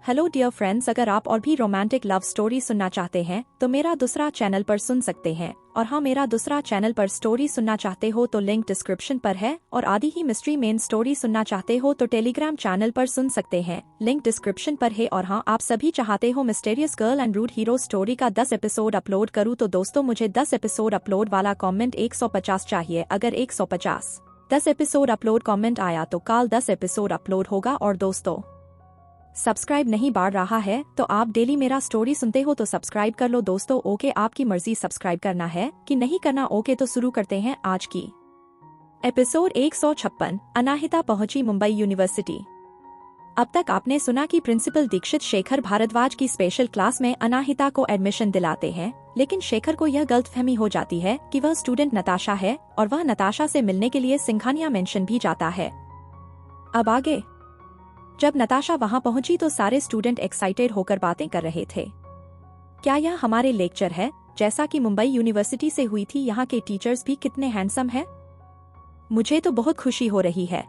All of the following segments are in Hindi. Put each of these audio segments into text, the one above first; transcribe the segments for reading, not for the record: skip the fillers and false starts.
हेलो डियर फ्रेंड्स, अगर आप और भी रोमांटिक लव स्टोरी सुनना चाहते हैं तो मेरा दूसरा चैनल पर सुन सकते हैं। और हाँ, मेरा दूसरा चैनल पर स्टोरी सुनना चाहते हो तो लिंक डिस्क्रिप्शन पर है। और आदि ही मिस्ट्री मेन स्टोरी सुनना चाहते हो तो टेलीग्राम चैनल पर सुन सकते हैं, लिंक डिस्क्रिप्शन पर है। और हाँ, आप सभी चाहते हो mysterious girl and rude hero story का 10 एपिसोड अपलोड करूँ तो दोस्तों मुझे 10 एपिसोड अपलोड वाला कॉमेंट 150 चाहिए। अगर 150 10 एपिसोड अपलोड कमेंट आया तो कल 10 एपिसोड अपलोड होगा। और दोस्तों, सब्सक्राइब नहीं बढ़ रहा है तो आप डेली मेरा स्टोरी सुनते हो तो सब्सक्राइब कर लो दोस्तों। ओके, आपकी मर्जी सब्सक्राइब करना है कि नहीं करना। ओके, तो शुरू करते हैं आज की एपिसोड 156। अनाहिता पहुंची मुंबई यूनिवर्सिटी। अब तक आपने सुना कि प्रिंसिपल दीक्षित शेखर भारद्वाज की स्पेशल क्लास में अनाहिता को एडमिशन दिलाते हैं, लेकिन शेखर को यह गलतफहमी हो जाती है कि वह स्टूडेंट नताशा है और वह नताशा से मिलने के लिए सिंघानिया मेंशन भी जाता है। अब आगे, जब नताशा वहां पहुंची तो सारे स्टूडेंट एक्साइटेड होकर बातें कर रहे थे। क्या यह हमारे लेक्चर है जैसा कि मुंबई यूनिवर्सिटी से हुई थी? यहाँ के टीचर्स भी कितने हैंडसम हैं। मुझे तो बहुत खुशी हो रही है।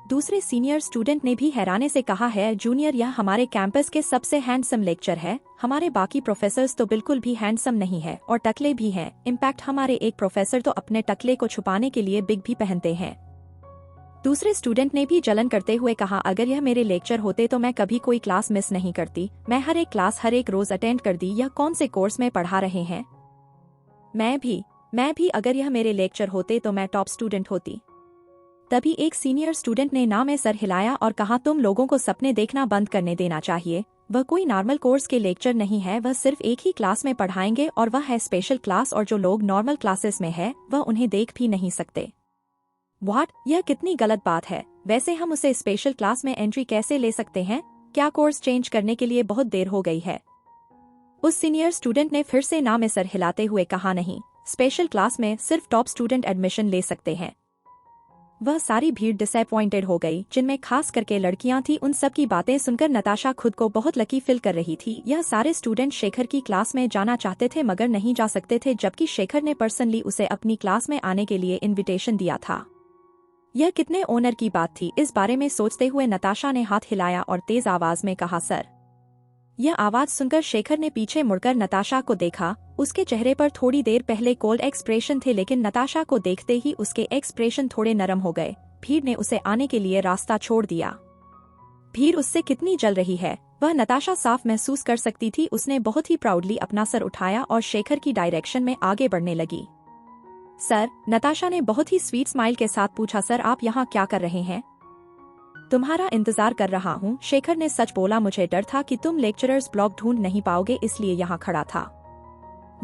दूसरे सीनियर स्टूडेंट ने भी हैरानी से कहा है, जूनियर, यह हमारे कैंपस के सबसे हैंडसम लेक्चर है। हमारे बाकी प्रोफेसर्स तो बिल्कुल भी हैंडसम नहीं है और टकले भी हैं। इनफैक्ट हमारे एक प्रोफेसर तो अपने टकले को छुपाने के लिए बिग भी पहनते हैं। दूसरे स्टूडेंट ने भी जलन करते हुए कहा, अगर यह मेरे लेक्चर होते तो मैं कभी कोई क्लास मिस नहीं करती। मैं हर एक क्लास हर एक रोज अटेंड कर दी। यह कौन से कोर्स में पढ़ा रहे हैं? मैं भी अगर यह मेरे लेक्चर होते तो मैं टॉप स्टूडेंट होती। तभी एक सीनियर स्टूडेंट ने ना में सर हिलाया और कहा, तुम लोगों को सपने देखना बंद करने देना चाहिए। वह कोई नॉर्मल कोर्स के लेक्चर नहीं है, वह सिर्फ एक ही क्लास में पढ़ाएंगे और वह है स्पेशल क्लास, और जो लोग नॉर्मल क्लासेस में है वह उन्हें देख भी नहीं सकते। व्हाट? यह कितनी गलत बात है। वैसे हम उसे स्पेशल क्लास में एंट्री कैसे ले सकते हैं? क्या कोर्स चेंज करने के लिए बहुत देर हो गई है? उस सीनियर स्टूडेंट ने फिर से ना में सर हिलाते हुए कहा, नहीं, स्पेशल क्लास में सिर्फ टॉप स्टूडेंट एडमिशन ले सकते हैं। वह सारी भीड़ डिसअपॉइंटेड हो गई, जिनमें खास करके लड़कियां थी। उन सब की बातें सुनकर नताशा खुद को बहुत लकी फील कर रही थी। यह सारे स्टूडेंट शेखर की क्लास में जाना चाहते थे मगर नहीं जा सकते थे, जबकि शेखर ने पर्सनली उसे अपनी क्लास में आने के लिए इन्विटेशन दिया था। यह कितने ऑनर की बात थी। इस बारे में सोचते हुए नताशा ने हाथ हिलाया और तेज आवाज में कहा, सर। यह आवाज सुनकर शेखर ने पीछे मुड़कर नताशा को देखा। उसके चेहरे पर थोड़ी देर पहले कोल्ड एक्सप्रेशन थे, लेकिन नताशा को देखते ही उसके एक्सप्रेशन थोड़े नरम हो गए। भीड़ ने उसे आने के लिए रास्ता छोड़ दिया। भीड़ उससे कितनी जल रही है वह नताशा साफ महसूस कर सकती थी। उसने बहुत ही प्राउडली अपना सर उठाया और शेखर की डायरेक्शन में आगे बढ़ने लगी। सर, नताशा ने बहुत ही स्वीट स्माइल के साथ पूछा, सर आप यहाँ क्या कर रहे हैं? तुम्हारा इंतजार कर रहा हूँ, शेखर ने सच बोला। मुझे डर था कि तुम लेक्चरर्स ब्लॉक ढूंढ नहीं पाओगे, इसलिए यहाँ खड़ा था।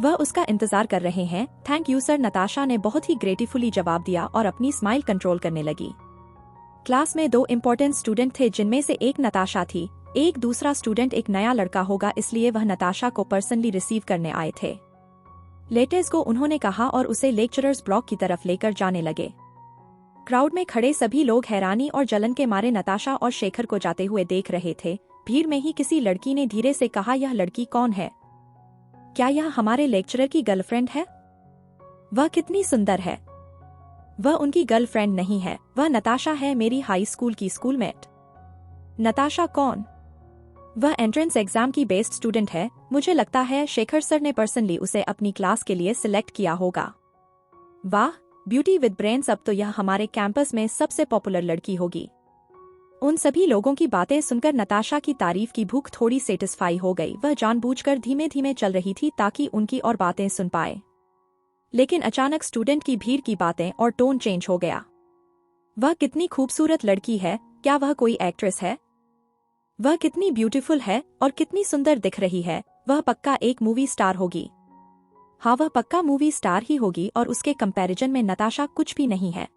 वह उसका इंतजार कर रहे हैं। थैंक यू सर, नताशा ने बहुत ही ग्रेटफुली जवाब दिया और अपनी स्माइल कंट्रोल करने लगी। क्लास में 2 इम्पोर्टेंट स्टूडेंट थे, जिनमें से एक नताशा थी। एक दूसरा स्टूडेंट एक नया लड़का होगा, इसलिए वह नताशा को पर्सनली रिसीव करने आए थे। लेटेस्ट को उन्होंने कहा और उसे लेक्चरर्स ब्लॉक की तरफ लेकर जाने लगे। क्राउड में खड़े सभी लोग हैरानी और जलन के मारे नताशा और शेखर को जाते हुए देख रहे थे। भीड़ में ही किसी लड़की ने धीरे से कहा, यह लड़की कौन है? क्या यह हमारे लेक्चरर की गर्लफ्रेंड है? वह कितनी सुंदर है। वह उनकी गर्लफ्रेंड नहीं है, वह नताशा है, मेरी हाई स्कूल की स्कूलमेट। नताशा कौन? वह एंट्रेंस एग्जाम की बेस्ट स्टूडेंट है। मुझे लगता है शेखर सर ने पर्सनली उसे अपनी क्लास के लिए सिलेक्ट किया होगा। वाह, ब्यूटी विद ब्रेन्स, अब तो यह हमारे कैंपस में सबसे पॉपुलर लड़की होगी। उन सभी लोगों की बातें सुनकर नताशा की तारीफ की भूख थोड़ी सेटिस्फाई हो गई। वह जानबूझकर धीमे धीमे चल रही थी ताकि उनकी और बातें सुन पाए, लेकिन अचानक स्टूडेंट की भीड़ की बातें और टोन चेंज हो गया। वह कितनी खूबसूरत लड़की है। क्या वह कोई एक्ट्रेस है? वह कितनी ब्यूटीफुल है और कितनी सुंदर दिख रही है। वह पक्का एक मूवी स्टार होगी। हाँ, वह पक्का मूवी स्टार ही होगी और उसके कंपैरिजन में नताशा कुछ भी नहीं है।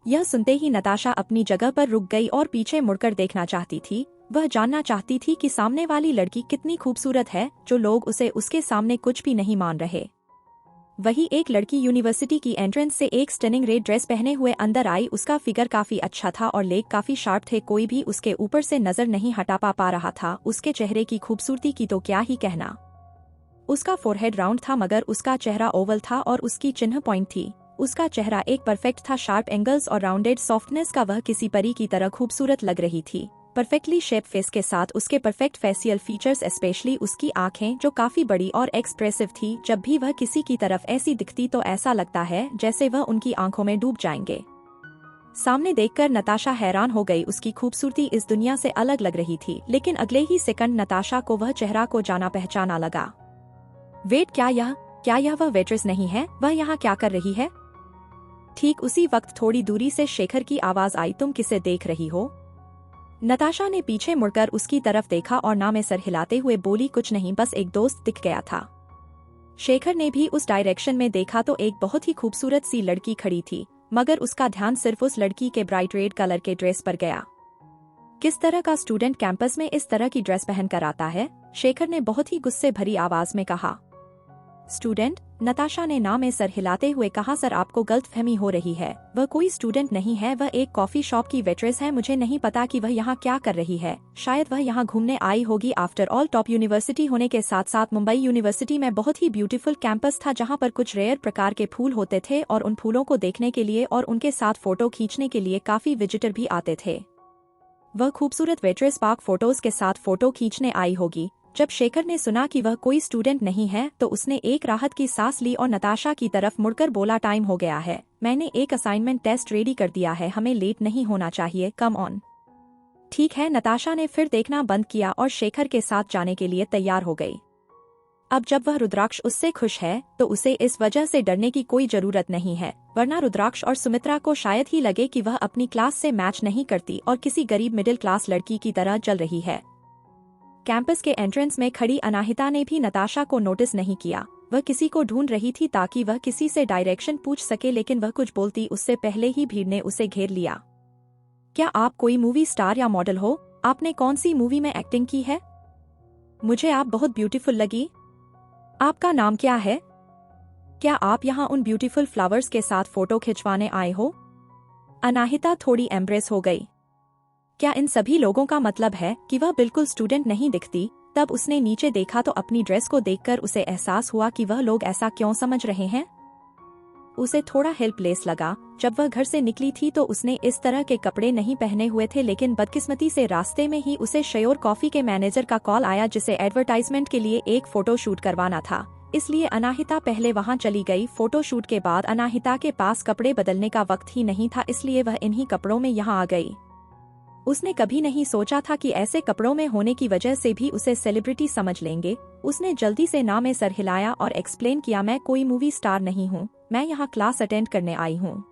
यह सुनते ही नताशा अपनी जगह पर रुक गई और पीछे मुड़कर देखना चाहती थी। वह जानना चाहती थी कि सामने वाली लड़की कितनी खूबसूरत है, जो लोग उसे उसके सामने कुछ भी नहीं मान रहे। वही एक लड़की यूनिवर्सिटी की एंट्रेंस से एक स्टनिंग रेड ड्रेस पहने हुए अंदर आई। उसका फिगर काफी अच्छा था और लेग काफी शार्प थे। कोई भी उसके ऊपर से नजर नहीं हटा पा रहा था। उसके चेहरे की खूबसूरती की तो क्या ही कहना। उसका फोरहेड राउंड था मगर उसका चेहरा ओवल था और उसकी चिन्ह पॉइंट थी। उसका चेहरा एक परफेक्ट था, शार्प एंगल्स और राउंडेड सॉफ्टनेस का। वह किसी परी की तरह खूबसूरत लग रही थी। परफेक्टली शेप फेस के साथ उसके परफेक्ट फेसियल फीचर्स, स्पेशली उसकी आंखें जो काफी बड़ी और एक्सप्रेसिव थी। जब भी वह किसी की तरफ ऐसी दिखती तो ऐसा लगता है जैसे वह उनकी आंखों में डूब जाएंगे। सामने देखकर नताशा हैरान हो गई। उसकी खूबसूरती इस दुनिया से अलग लग रही थी, लेकिन अगले ही सेकंड नताशा को वह चेहरा को जाना पहचाना लगा। वेट, क्या यह वह वेट्रेस नहीं है? वह यहाँ क्या कर रही है? ठीक उसी वक्त थोड़ी दूरी से शेखर की आवाज आई, तुम किसे देख रही हो? नताशा ने पीछे मुड़कर उसकी तरफ देखा और ना में सर हिलाते हुए बोली, कुछ नहीं, बस एक दोस्त दिख गया था। शेखर ने भी उस डायरेक्शन में देखा तो एक बहुत ही खूबसूरत सी लड़की खड़ी थी, मगर उसका ध्यान सिर्फ उस लड़की के ब्राइट रेड कलर के ड्रेस पर गया। किस तरह का स्टूडेंट कैंपस में इस तरह की ड्रेस पहन कर आता है? शेखर ने बहुत ही गुस्से भरी आवाज में कहा। स्टूडेंट? नताशा ने ना में सर हिलाते हुए कहा, सर आपको गलतफहमी हो रही है। वह कोई स्टूडेंट नहीं है, वह एक कॉफी शॉप की वेट्रेस है। मुझे नहीं पता कि वह यहाँ क्या कर रही है। शायद वह यहाँ घूमने आई होगी। आफ्टर ऑल टॉप यूनिवर्सिटी होने के साथ साथ मुंबई यूनिवर्सिटी में बहुत ही ब्यूटीफुल कैंपस था, जहाँ पर कुछ रेयर प्रकार के फूल होते थे और उन फूलों को देखने के लिए और उनके साथ फोटो खींचने के लिए काफी विजिटर भी आते थे। वह खूबसूरत वेट्रेस पार्क फोटोज के साथ फोटो खींचने आई होगी। जब शेखर ने सुना कि वह कोई स्टूडेंट नहीं है तो उसने एक राहत की सांस ली और नताशा की तरफ मुड़कर बोला, टाइम हो गया है, मैंने एक असाइनमेंट टेस्ट रेडी कर दिया है, हमें लेट नहीं होना चाहिए, कम ऑन। ठीक है। नताशा ने फिर देखना बंद किया और शेखर के साथ जाने के लिए तैयार हो गई। अब जब वह रुद्राक्ष उससे खुश है तो उसे इस वजह से डरने की कोई जरूरत नहीं है, वरना रुद्राक्ष और सुमित्रा को शायद ही लगे कि वह अपनी क्लास से मैच नहीं करती और किसी गरीब मिडिल क्लास लड़की की तरह जल रही है। कैंपस के एंट्रेंस में खड़ी अनाहिता ने भी नताशा को नोटिस नहीं किया। वह किसी को ढूंढ रही थी ताकि वह किसी से डायरेक्शन पूछ सके, लेकिन वह कुछ बोलती उससे पहले ही भीड़ ने उसे घेर लिया। क्या आप कोई मूवी स्टार या मॉडल हो? आपने कौन सी मूवी में एक्टिंग की है? मुझे आप बहुत ब्यूटीफुल लगी। आपका नाम क्या है? क्या आप यहाँ उन ब्यूटीफुल फ्लावर्स के साथ फोटो खिंचवाने आए हो? अनाहिता थोड़ी एम्ब्रेस हो गई। क्या इन सभी लोगों का मतलब है कि वह बिल्कुल स्टूडेंट नहीं दिखती? तब उसने नीचे देखा तो अपनी ड्रेस को देखकर उसे एहसास हुआ कि वह लोग ऐसा क्यों समझ रहे हैं। उसे थोड़ा हेल्पलेस लगा। जब वह घर से निकली थी तो उसने इस तरह के कपड़े नहीं पहने हुए थे, लेकिन बदकिस्मती से रास्ते में ही उसे श्योर कॉफी के मैनेजर का कॉल आया, जिसे एडवर्टाइजमेंट के लिए एक फोटो शूट करवाना था। इसलिए अनाहिता पहले वहां चली गई। फोटो शूट के बाद अनाहिता के पास कपड़े बदलने का वक्त ही नहीं था, इसलिए वह इन्हीं कपड़ों में यहाँ आ गई। उसने कभी नहीं सोचा था कि ऐसे कपड़ों में होने की वजह से भी उसे सेलिब्रिटी समझ लेंगे। उसने जल्दी से ना में सर हिलाया और एक्सप्लेन किया, मैं कोई मूवी स्टार नहीं हूँ, मैं यहाँ क्लास अटेंड करने आई हूँ।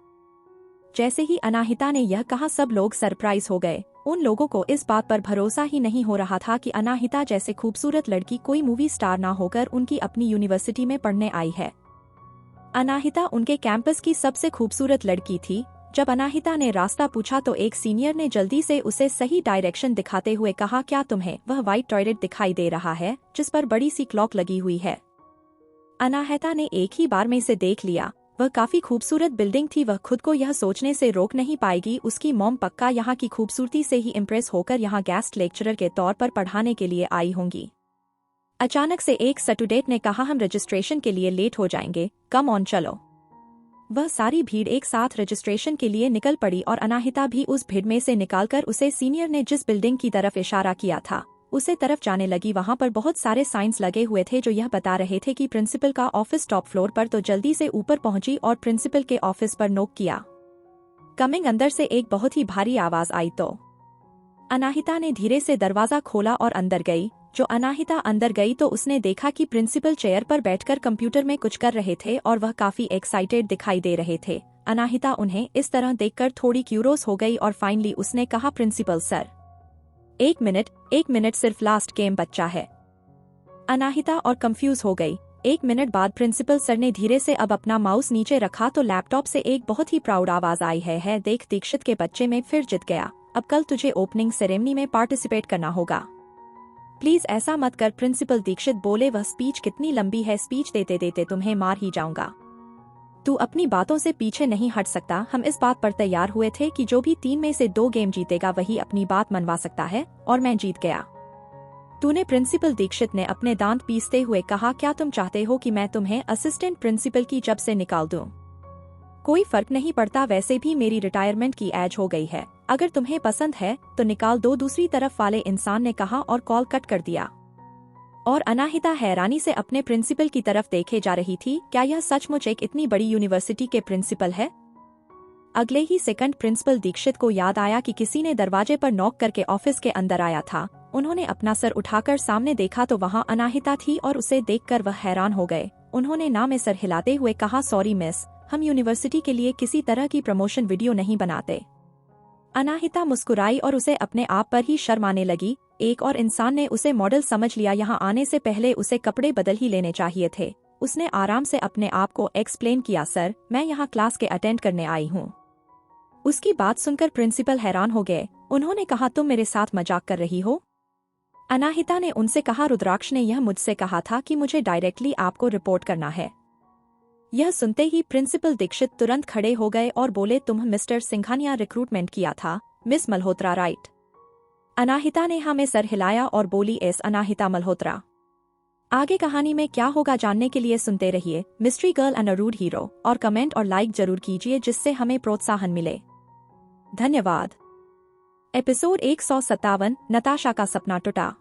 जैसे ही अनाहिता ने यह कहा सब लोग सरप्राइज हो गए। उन लोगों को इस बात पर भरोसा ही नहीं हो रहा था कि अनाहिता जैसे खूबसूरत लड़की कोई मूवी स्टार ना होकर उनकी अपनी यूनिवर्सिटी में पढ़ने आई है। अनाहिता उनके कैंपस की सबसे खूबसूरत लड़की थी। जब अनाहिता ने रास्ता पूछा तो एक सीनियर ने जल्दी से उसे सही डायरेक्शन दिखाते हुए कहा, क्या तुम्हें वह व्हाइट टॉयलेट दिखाई दे रहा है जिस पर बड़ी सी क्लॉक लगी हुई है? अनाहिता ने एक ही बार में इसे देख लिया। वह काफी खूबसूरत बिल्डिंग थी। वह खुद को यह सोचने से रोक नहीं पाएगी। उसकी मॉम पक्का यहाँ की खूबसूरती से ही इम्प्रेस होकर यहाँ गेस्ट लेक्चरर के तौर पर पढ़ाने के लिए आई होंगी। अचानक से एक स्टूडेंट ने कहा, हम रजिस्ट्रेशन के लिए लेट हो जाएंगे, कम ऑन चलो। वह सारी भीड़ एक साथ रजिस्ट्रेशन के लिए निकल पड़ी और अनाहिता भी उस भीड़ में से निकालकर उसे सीनियर ने जिस बिल्डिंग की तरफ इशारा किया था उसे तरफ जाने लगी। वहां पर बहुत सारे साइंस लगे हुए थे जो यह बता रहे थे कि प्रिंसिपल का ऑफिस टॉप फ्लोर पर। तो जल्दी से ऊपर पहुंची और प्रिंसिपल के ऑफिस पर नॉक किया। कमिंग अंदर से एक बहुत ही भारी आवाज आई तो अनाहिता ने धीरे से दरवाजा खोला और अंदर गई। जो अनाहिता अंदर गई तो उसने देखा कि प्रिंसिपल चेयर पर बैठकर कंप्यूटर में कुछ कर रहे थे और वह काफी एक्साइटेड दिखाई दे रहे थे। अनाहिता उन्हें इस तरह देखकर थोड़ी क्यूरोस हो गई और फाइनली उसने कहा, प्रिंसिपल सर, एक मिनट सिर्फ लास्ट गेम बच्चा है। अनाहिता और कंफ्यूज हो गई। एक मिनट बाद प्रिंसिपल सर ने धीरे से अब अपना माउस नीचे रखा तो लैपटॉप से एक बहुत ही प्राउड आवाज आई, है देख दीक्षित के बच्चे में फिर जीत गया। अब कल तुझे ओपनिंग सेरेमनी में पार्टिसिपेट करना होगा। प्लीज ऐसा मत कर। प्रिंसिपल दीक्षित बोले, वह स्पीच कितनी लंबी है, स्पीच देते देते तुम्हें मार ही जाऊंगा। तू अपनी बातों से पीछे नहीं हट सकता। हम इस बात पर तैयार हुए थे कि जो भी 3 में से 2 गेम जीतेगा वही अपनी बात मनवा सकता है और मैं जीत गया। तूने? प्रिंसिपल दीक्षित ने अपने दांत पीसते हुए कहा, क्या तुम चाहते हो कि मैं तुम्हें असिस्टेंट प्रिंसिपल की जॉब से निकाल दूं? कोई फर्क नहीं पड़ता, वैसे भी मेरी रिटायरमेंट की एज हो गई है। अगर तुम्हें पसंद है तो निकाल दो, दूसरी तरफ वाले इंसान ने कहा और कॉल कट कर दिया। और अनाहिता हैरानी से अपने प्रिंसिपल की तरफ देखे जा रही थी। क्या यह सचमुच एक इतनी बड़ी यूनिवर्सिटी के प्रिंसिपल है? अगले ही सेकंड प्रिंसिपल दीक्षित को याद आया कि किसी ने दरवाजे पर नॉक करके ऑफिस के अंदर आया था। उन्होंने अपना सर उठाकर सामने देखा तो वहां अनाहिता थी और उसे देखकर वह हैरान हो गए। उन्होंने ना में सर हिलाते हुए कहा, सॉरी मिस, हम यूनिवर्सिटी के लिए किसी तरह की प्रमोशन वीडियो नहीं बनाते। अनाहिता मुस्कुराई और उसे अपने आप पर ही शर्म आने लगी। एक और इंसान ने उसे मॉडल समझ लिया। यहाँ आने से पहले उसे कपड़े बदल ही लेने चाहिए थे। उसने आराम से अपने आप को एक्सप्लेन किया, सर मैं यहाँ क्लास के अटेंड करने आई हूँ। उसकी बात सुनकर प्रिंसिपल हैरान हो गए। उन्होंने कहा, तुम मेरे साथ मजाक कर रही हो? अनाहिता ने उनसे कहा, रुद्राक्ष ने यह मुझसे कहा था कि मुझे डायरेक्टली आपको रिपोर्ट करना है। यह सुनते ही प्रिंसिपल दीक्षित तुरंत खड़े हो गए और बोले, तुम मिस्टर सिंघानिया रिक्रूटमेंट किया था, मिस मल्होत्रा राइट? अनाहिता ने हाँ में सर हिलाया और बोली, एस अनाहिता मल्होत्रा। आगे कहानी में क्या होगा जानने के लिए सुनते रहिए mystery girl and a rude hero, और कमेंट और लाइक जरूर कीजिए जिससे हमें प्रोत्साहन मिले। धन्यवाद। एपिसोड 157, नताशा का सपना टूटा।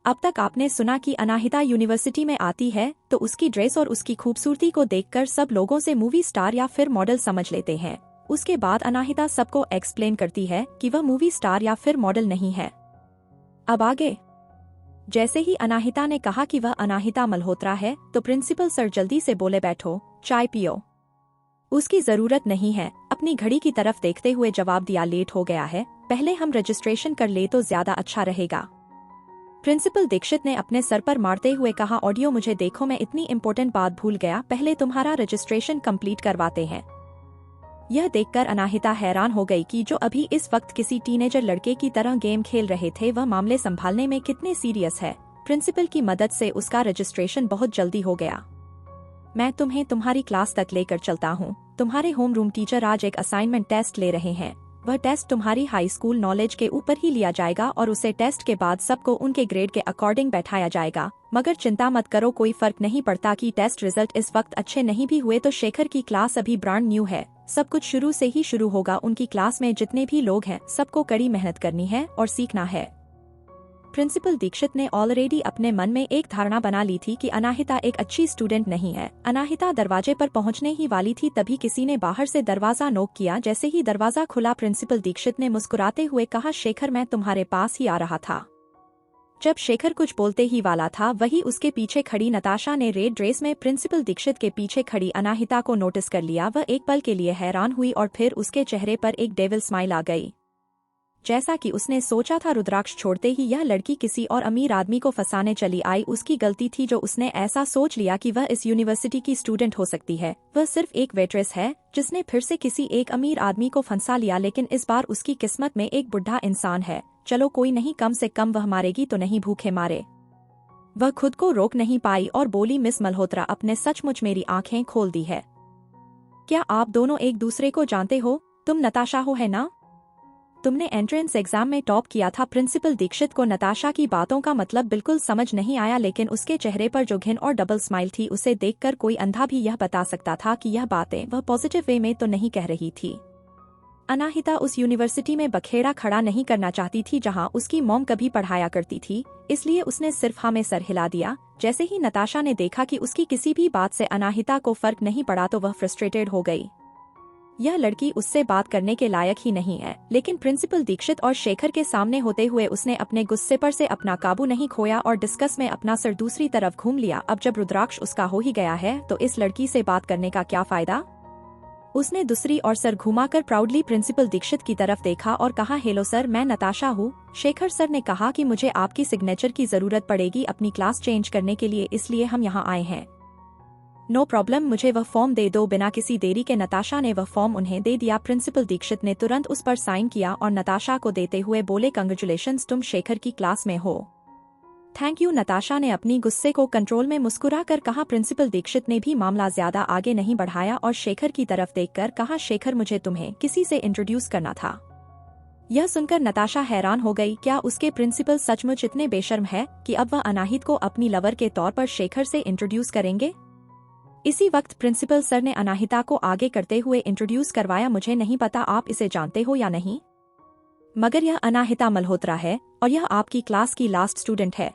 अब तक आपने सुना कि अनाहिता यूनिवर्सिटी में आती है तो उसकी ड्रेस और उसकी खूबसूरती को देखकर सब लोगों से मूवी स्टार या फिर मॉडल समझ लेते हैं। उसके बाद अनाहिता सबको एक्सप्लेन करती है कि वह मूवी स्टार या फिर मॉडल नहीं है। अब आगे। जैसे ही अनाहिता ने कहा कि वह अनाहिता मल्होत्रा है तो प्रिंसिपल सर जल्दी से बोले, बैठो, चाय पियो। उसकी जरूरत नहीं है, अपनी घड़ी की तरफ देखते हुए जवाब दिया, लेट हो गया है, पहले हम रजिस्ट्रेशन कर ले तो ज्यादा अच्छा रहेगा। प्रिंसिपल दीक्षित ने अपने सर पर मारते हुए कहा, ऑडियो मुझे देखो, मैं इतनी इम्पोर्टेंट बात भूल गया, पहले तुम्हारा रजिस्ट्रेशन कंप्लीट करवाते हैं। यह देखकर अनाहिता हैरान हो गई कि जो अभी इस वक्त किसी टीनेजर लड़के की तरह गेम खेल रहे थे वह मामले संभालने में कितने सीरियस है। प्रिंसिपल की मदद से उसका रजिस्ट्रेशन बहुत जल्दी हो गया। मैं तुम्हें तुम्हारी क्लास तक लेकर चलता हूँ। तुम्हारे होम रूम टीचर आज एक असाइनमेंट टेस्ट ले रहे हैं। वह टेस्ट तुम्हारी हाई स्कूल नॉलेज के ऊपर ही लिया जाएगा और उसे टेस्ट के बाद सबको उनके ग्रेड के अकॉर्डिंग बैठाया जाएगा। मगर चिंता मत करो, कोई फर्क नहीं पड़ता कि टेस्ट रिजल्ट इस वक्त अच्छे नहीं भी हुए तो शेखर की क्लास अभी ब्रांड न्यू है, सब कुछ शुरू से ही शुरू होगा। उनकी क्लास में जितने भी लोग हैं सबको कड़ी मेहनत करनी है और सीखना है। प्रिंसिपल दीक्षित ने ऑलरेडी अपने मन में एक धारणा बना ली थी कि अनाहिता एक अच्छी स्टूडेंट नहीं है। अनाहिता दरवाजे पर पहुंचने ही वाली थी तभी किसी ने बाहर से दरवाजा नॉक किया। जैसे ही दरवाजा खुला प्रिंसिपल दीक्षित ने मुस्कुराते हुए कहा, शेखर मैं तुम्हारे पास ही आ रहा था। जब शेखर कुछ बोलते ही वाला था वही उसके पीछे खड़ी नताशा ने रेड ड्रेस में प्रिंसिपल दीक्षित के पीछे खड़ी अनाहिता को नोटिस कर लिया। वह एक पल के लिए हैरान हुई और फिर उसके चेहरे पर एक डेविल स्माइल आ गई। जैसा कि उसने सोचा था, रुद्राक्ष छोड़ते ही यह लड़की किसी और अमीर आदमी को फंसाने चली आई। उसकी गलती थी जो उसने ऐसा सोच लिया कि वह इस यूनिवर्सिटी की स्टूडेंट हो सकती है। वह सिर्फ एक वेट्रेस है जिसने फिर से किसी एक अमीर आदमी को फंसा लिया, लेकिन इस बार उसकी किस्मत में एक बुढ़ा इंसान है। चलो कोई नहीं, कम से कम वह मारेगी तो नहीं भूखे मारे। वह खुद को रोक नहीं पाई और बोली, मिस मल्होत्रा आपने सचमुच मेरी आंखें खोल दी है। क्या आप दोनों एक दूसरे को जानते हो? तुम नताशा हो है ना? तुमने एंट्रेंस एग्जाम में टॉप किया था। प्रिंसिपल दीक्षित को नताशा की बातों का मतलब बिल्कुल समझ नहीं आया, लेकिन उसके चेहरे पर जो घिन और डबल स्माइल थी उसे देखकर कोई अंधा भी यह बता सकता था कि यह बातें वह पॉजिटिव वे में तो नहीं कह रही थी। अनाहिता उस यूनिवर्सिटी में बखेड़ा खड़ा नहीं करना चाहती थी जहां उसकी मॉम कभी पढ़ाया करती थी, इसलिए उसने सिर्फ हाँ में सर हिला दिया। जैसे ही नताशा ने देखा कि उसकी किसी भी बात से अनाहिता को फर्क नहीं पड़ा तो वह फ्रस्ट्रेटेड हो गई। यह लड़की उससे बात करने के लायक ही नहीं है, लेकिन प्रिंसिपल दीक्षित और शेखर के सामने होते हुए उसने अपने गुस्से पर से अपना काबू नहीं खोया और डिस्कस में अपना सर दूसरी तरफ घूम लिया। अब जब रुद्राक्ष उसका हो ही गया है तो इस लड़की से बात करने का क्या फायदा। उसने दूसरी और सर घुमाकर प्राउडली प्रिंसिपल दीक्षित की तरफ देखा और कहा, हेलो सर, मैं नताशा हूँ। शेखर सर ने कहा कि मुझे आपकी सिग्नेचर की जरूरत पड़ेगी अपनी क्लास चेंज करने के लिए, इसलिए हम यहाँ आए हैं। नो प्रॉब्लम, मुझे वह फॉर्म दे दो। बिना किसी देरी के नताशा ने वह फॉर्म उन्हें दे दिया। प्रिंसिपल दीक्षित ने तुरंत उस पर साइन किया और नताशा को देते हुए बोले, कंग्रेचुलेशंस, तुम शेखर की क्लास में हो। थैंक यू, नताशा ने अपनी गुस्से को कंट्रोल में मुस्कुरा कर कहा। प्रिंसिपल दीक्षित ने भी मामला ज्यादा आगे नहीं बढ़ाया और शेखर की तरफ देखकर कहा, शेखर मुझे तुम्हें किसी से इंट्रोड्यूस करना था। यह सुनकर नताशा हैरान हो गई। क्या उसके प्रिंसिपल सचमुच इतने बेशर्म है कि अब वह अनाहित को अपनी लवर के तौर पर शेखर से इंट्रोड्यूस करेंगे। इसी वक्त प्रिंसिपल सर ने अनाहिता को आगे करते हुए इंट्रोड्यूस करवाया, मुझे नहीं पता आप इसे जानते हो या नहीं। मगर यह अनाहिता मल्होत्रा है और यह आपकी क्लास की लास्ट स्टूडेंट है।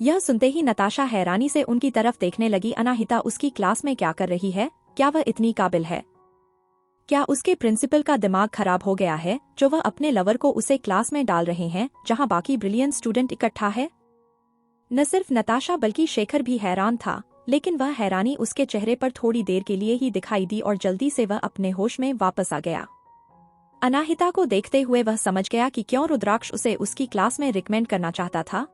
यह सुनते ही नताशा हैरानी से उनकी तरफ देखने लगी। अनाहिता उसकी क्लास में क्या कर रही है? क्या वह इतनी काबिल है? क्या उसके प्रिंसिपल का दिमाग खराब हो गया है जो वह अपने लवर को उसे क्लास में डाल रहे हैं जहां बाकी ब्रिलियंट स्टूडेंट इकट्ठा है? न सिर्फ नताशा बल्कि शेखर भी हैरान था, लेकिन वह हैरानी उसके चेहरे पर थोड़ी देर के लिए ही दिखाई दी और जल्दी से वह अपने होश में वापस आ गया। अनाहिता को देखते हुए वह समझ गया कि क्यों रुद्राक्ष उसे उसकी क्लास में रिकमेंड करना चाहता था।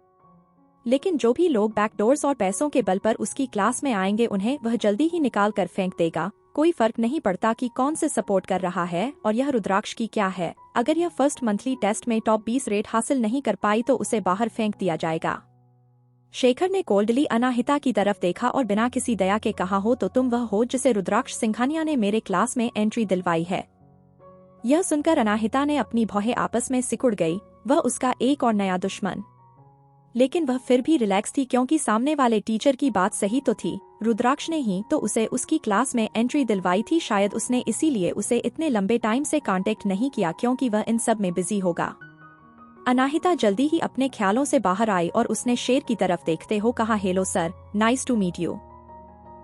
लेकिन जो भी लोग बैकडोर्स और पैसों के बल पर उसकी क्लास में आएंगे उन्हें वह जल्दी ही निकाल कर फेंक देगा। कोई फर्क नहीं पड़ता कि कौन से सपोर्ट कर रहा है और यह रुद्राक्ष की क्या है। अगर यह फर्स्ट मंथली टेस्ट में टॉप 20 रेट हासिल नहीं कर पाई तो उसे बाहर फेंक दिया जाएगा। शेखर ने कोल्डली अनाहिता की तरफ देखा और बिना किसी दया के कहा, हो तो तुम वह हो जिसे रुद्राक्ष सिंघानिया ने मेरे क्लास में एंट्री दिलवाई है। यह सुनकर अनाहिता ने अपनी भौहें आपस में सिकुड़ गई। वह उसका एक और नया दुश्मन। लेकिन वह फिर भी रिलैक्स थी क्योंकि सामने वाले टीचर की बात सही तो थी। रुद्राक्ष ने ही तो उसे उसकी क्लास में एंट्री दिलवाई थी। शायद उसने इसीलिए उसे इतने लंबे टाइम से कांटेक्ट नहीं किया क्योंकि वह इन सब में बिजी होगा। अनाहिता जल्दी ही अपने ख्यालों से बाहर आई और उसने शेर की तरफ देखते हुए कहा, hello sir, nice to meet you.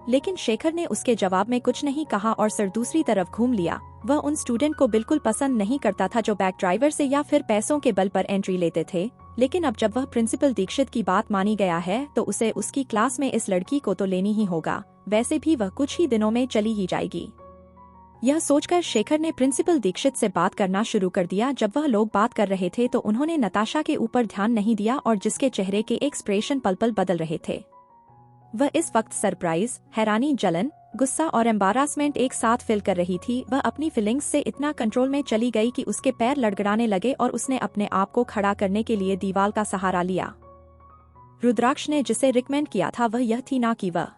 लेकिन शेखर ने उसके जवाब में कुछ नहीं कहा और सर दूसरी तरफ घूम लिया। वह उन स्टूडेंट को बिल्कुल पसंद नहीं करता था जो बैक ड्राइवर से या फिर पैसों के बल पर एंट्री लेते थे। लेकिन अब जब वह प्रिंसिपल दीक्षित की बात मानी गया है तो उसे उसकी क्लास में इस लड़की को तो लेनी ही होगा। वैसे भी वह कुछ ही दिनों में चली ही जाएगी। यह सोचकर शेखर ने प्रिंसिपल दीक्षित से बात करना शुरू कर दिया। जब वह लोग बात कर रहे थे तो उन्होंने नताशा के ऊपर ध्यान नहीं दिया और जिसके चेहरे के एक्सप्रेशन पल पल बदल रहे थे। वह इस वक्त सरप्राइज, हैरानी, जलन, गुस्सा और एम्बारासमेंट एक साथ फील कर रही थी। वह अपनी फीलिंग्स से इतना कंट्रोल में चली गई कि उसके पैर लड़खड़ाने लगे और उसने अपने आप को खड़ा करने के लिए दीवार का सहारा लिया। रुद्राक्ष ने जिसे रिकमेंड किया था वह यह थी ना कि वह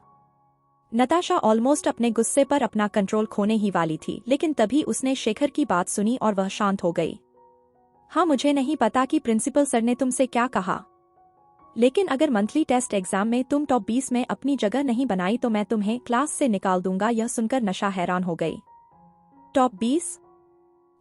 नताशा ऑलमोस्ट अपने गुस्से पर अपना कंट्रोल खोने ही वाली थी। लेकिन तभी उसने शेखर की बात सुनी और वह शांत हो गई। हाँ, मुझे नहीं पता कि प्रिंसिपल सर ने तुमसे क्या कहा, लेकिन अगर मंथली टेस्ट एग्जाम में तुम टॉप 20 में अपनी जगह नहीं बनाई तो मैं तुम्हें क्लास से निकाल दूंगा। यह सुनकर नशा हैरान हो गई। टॉप 20?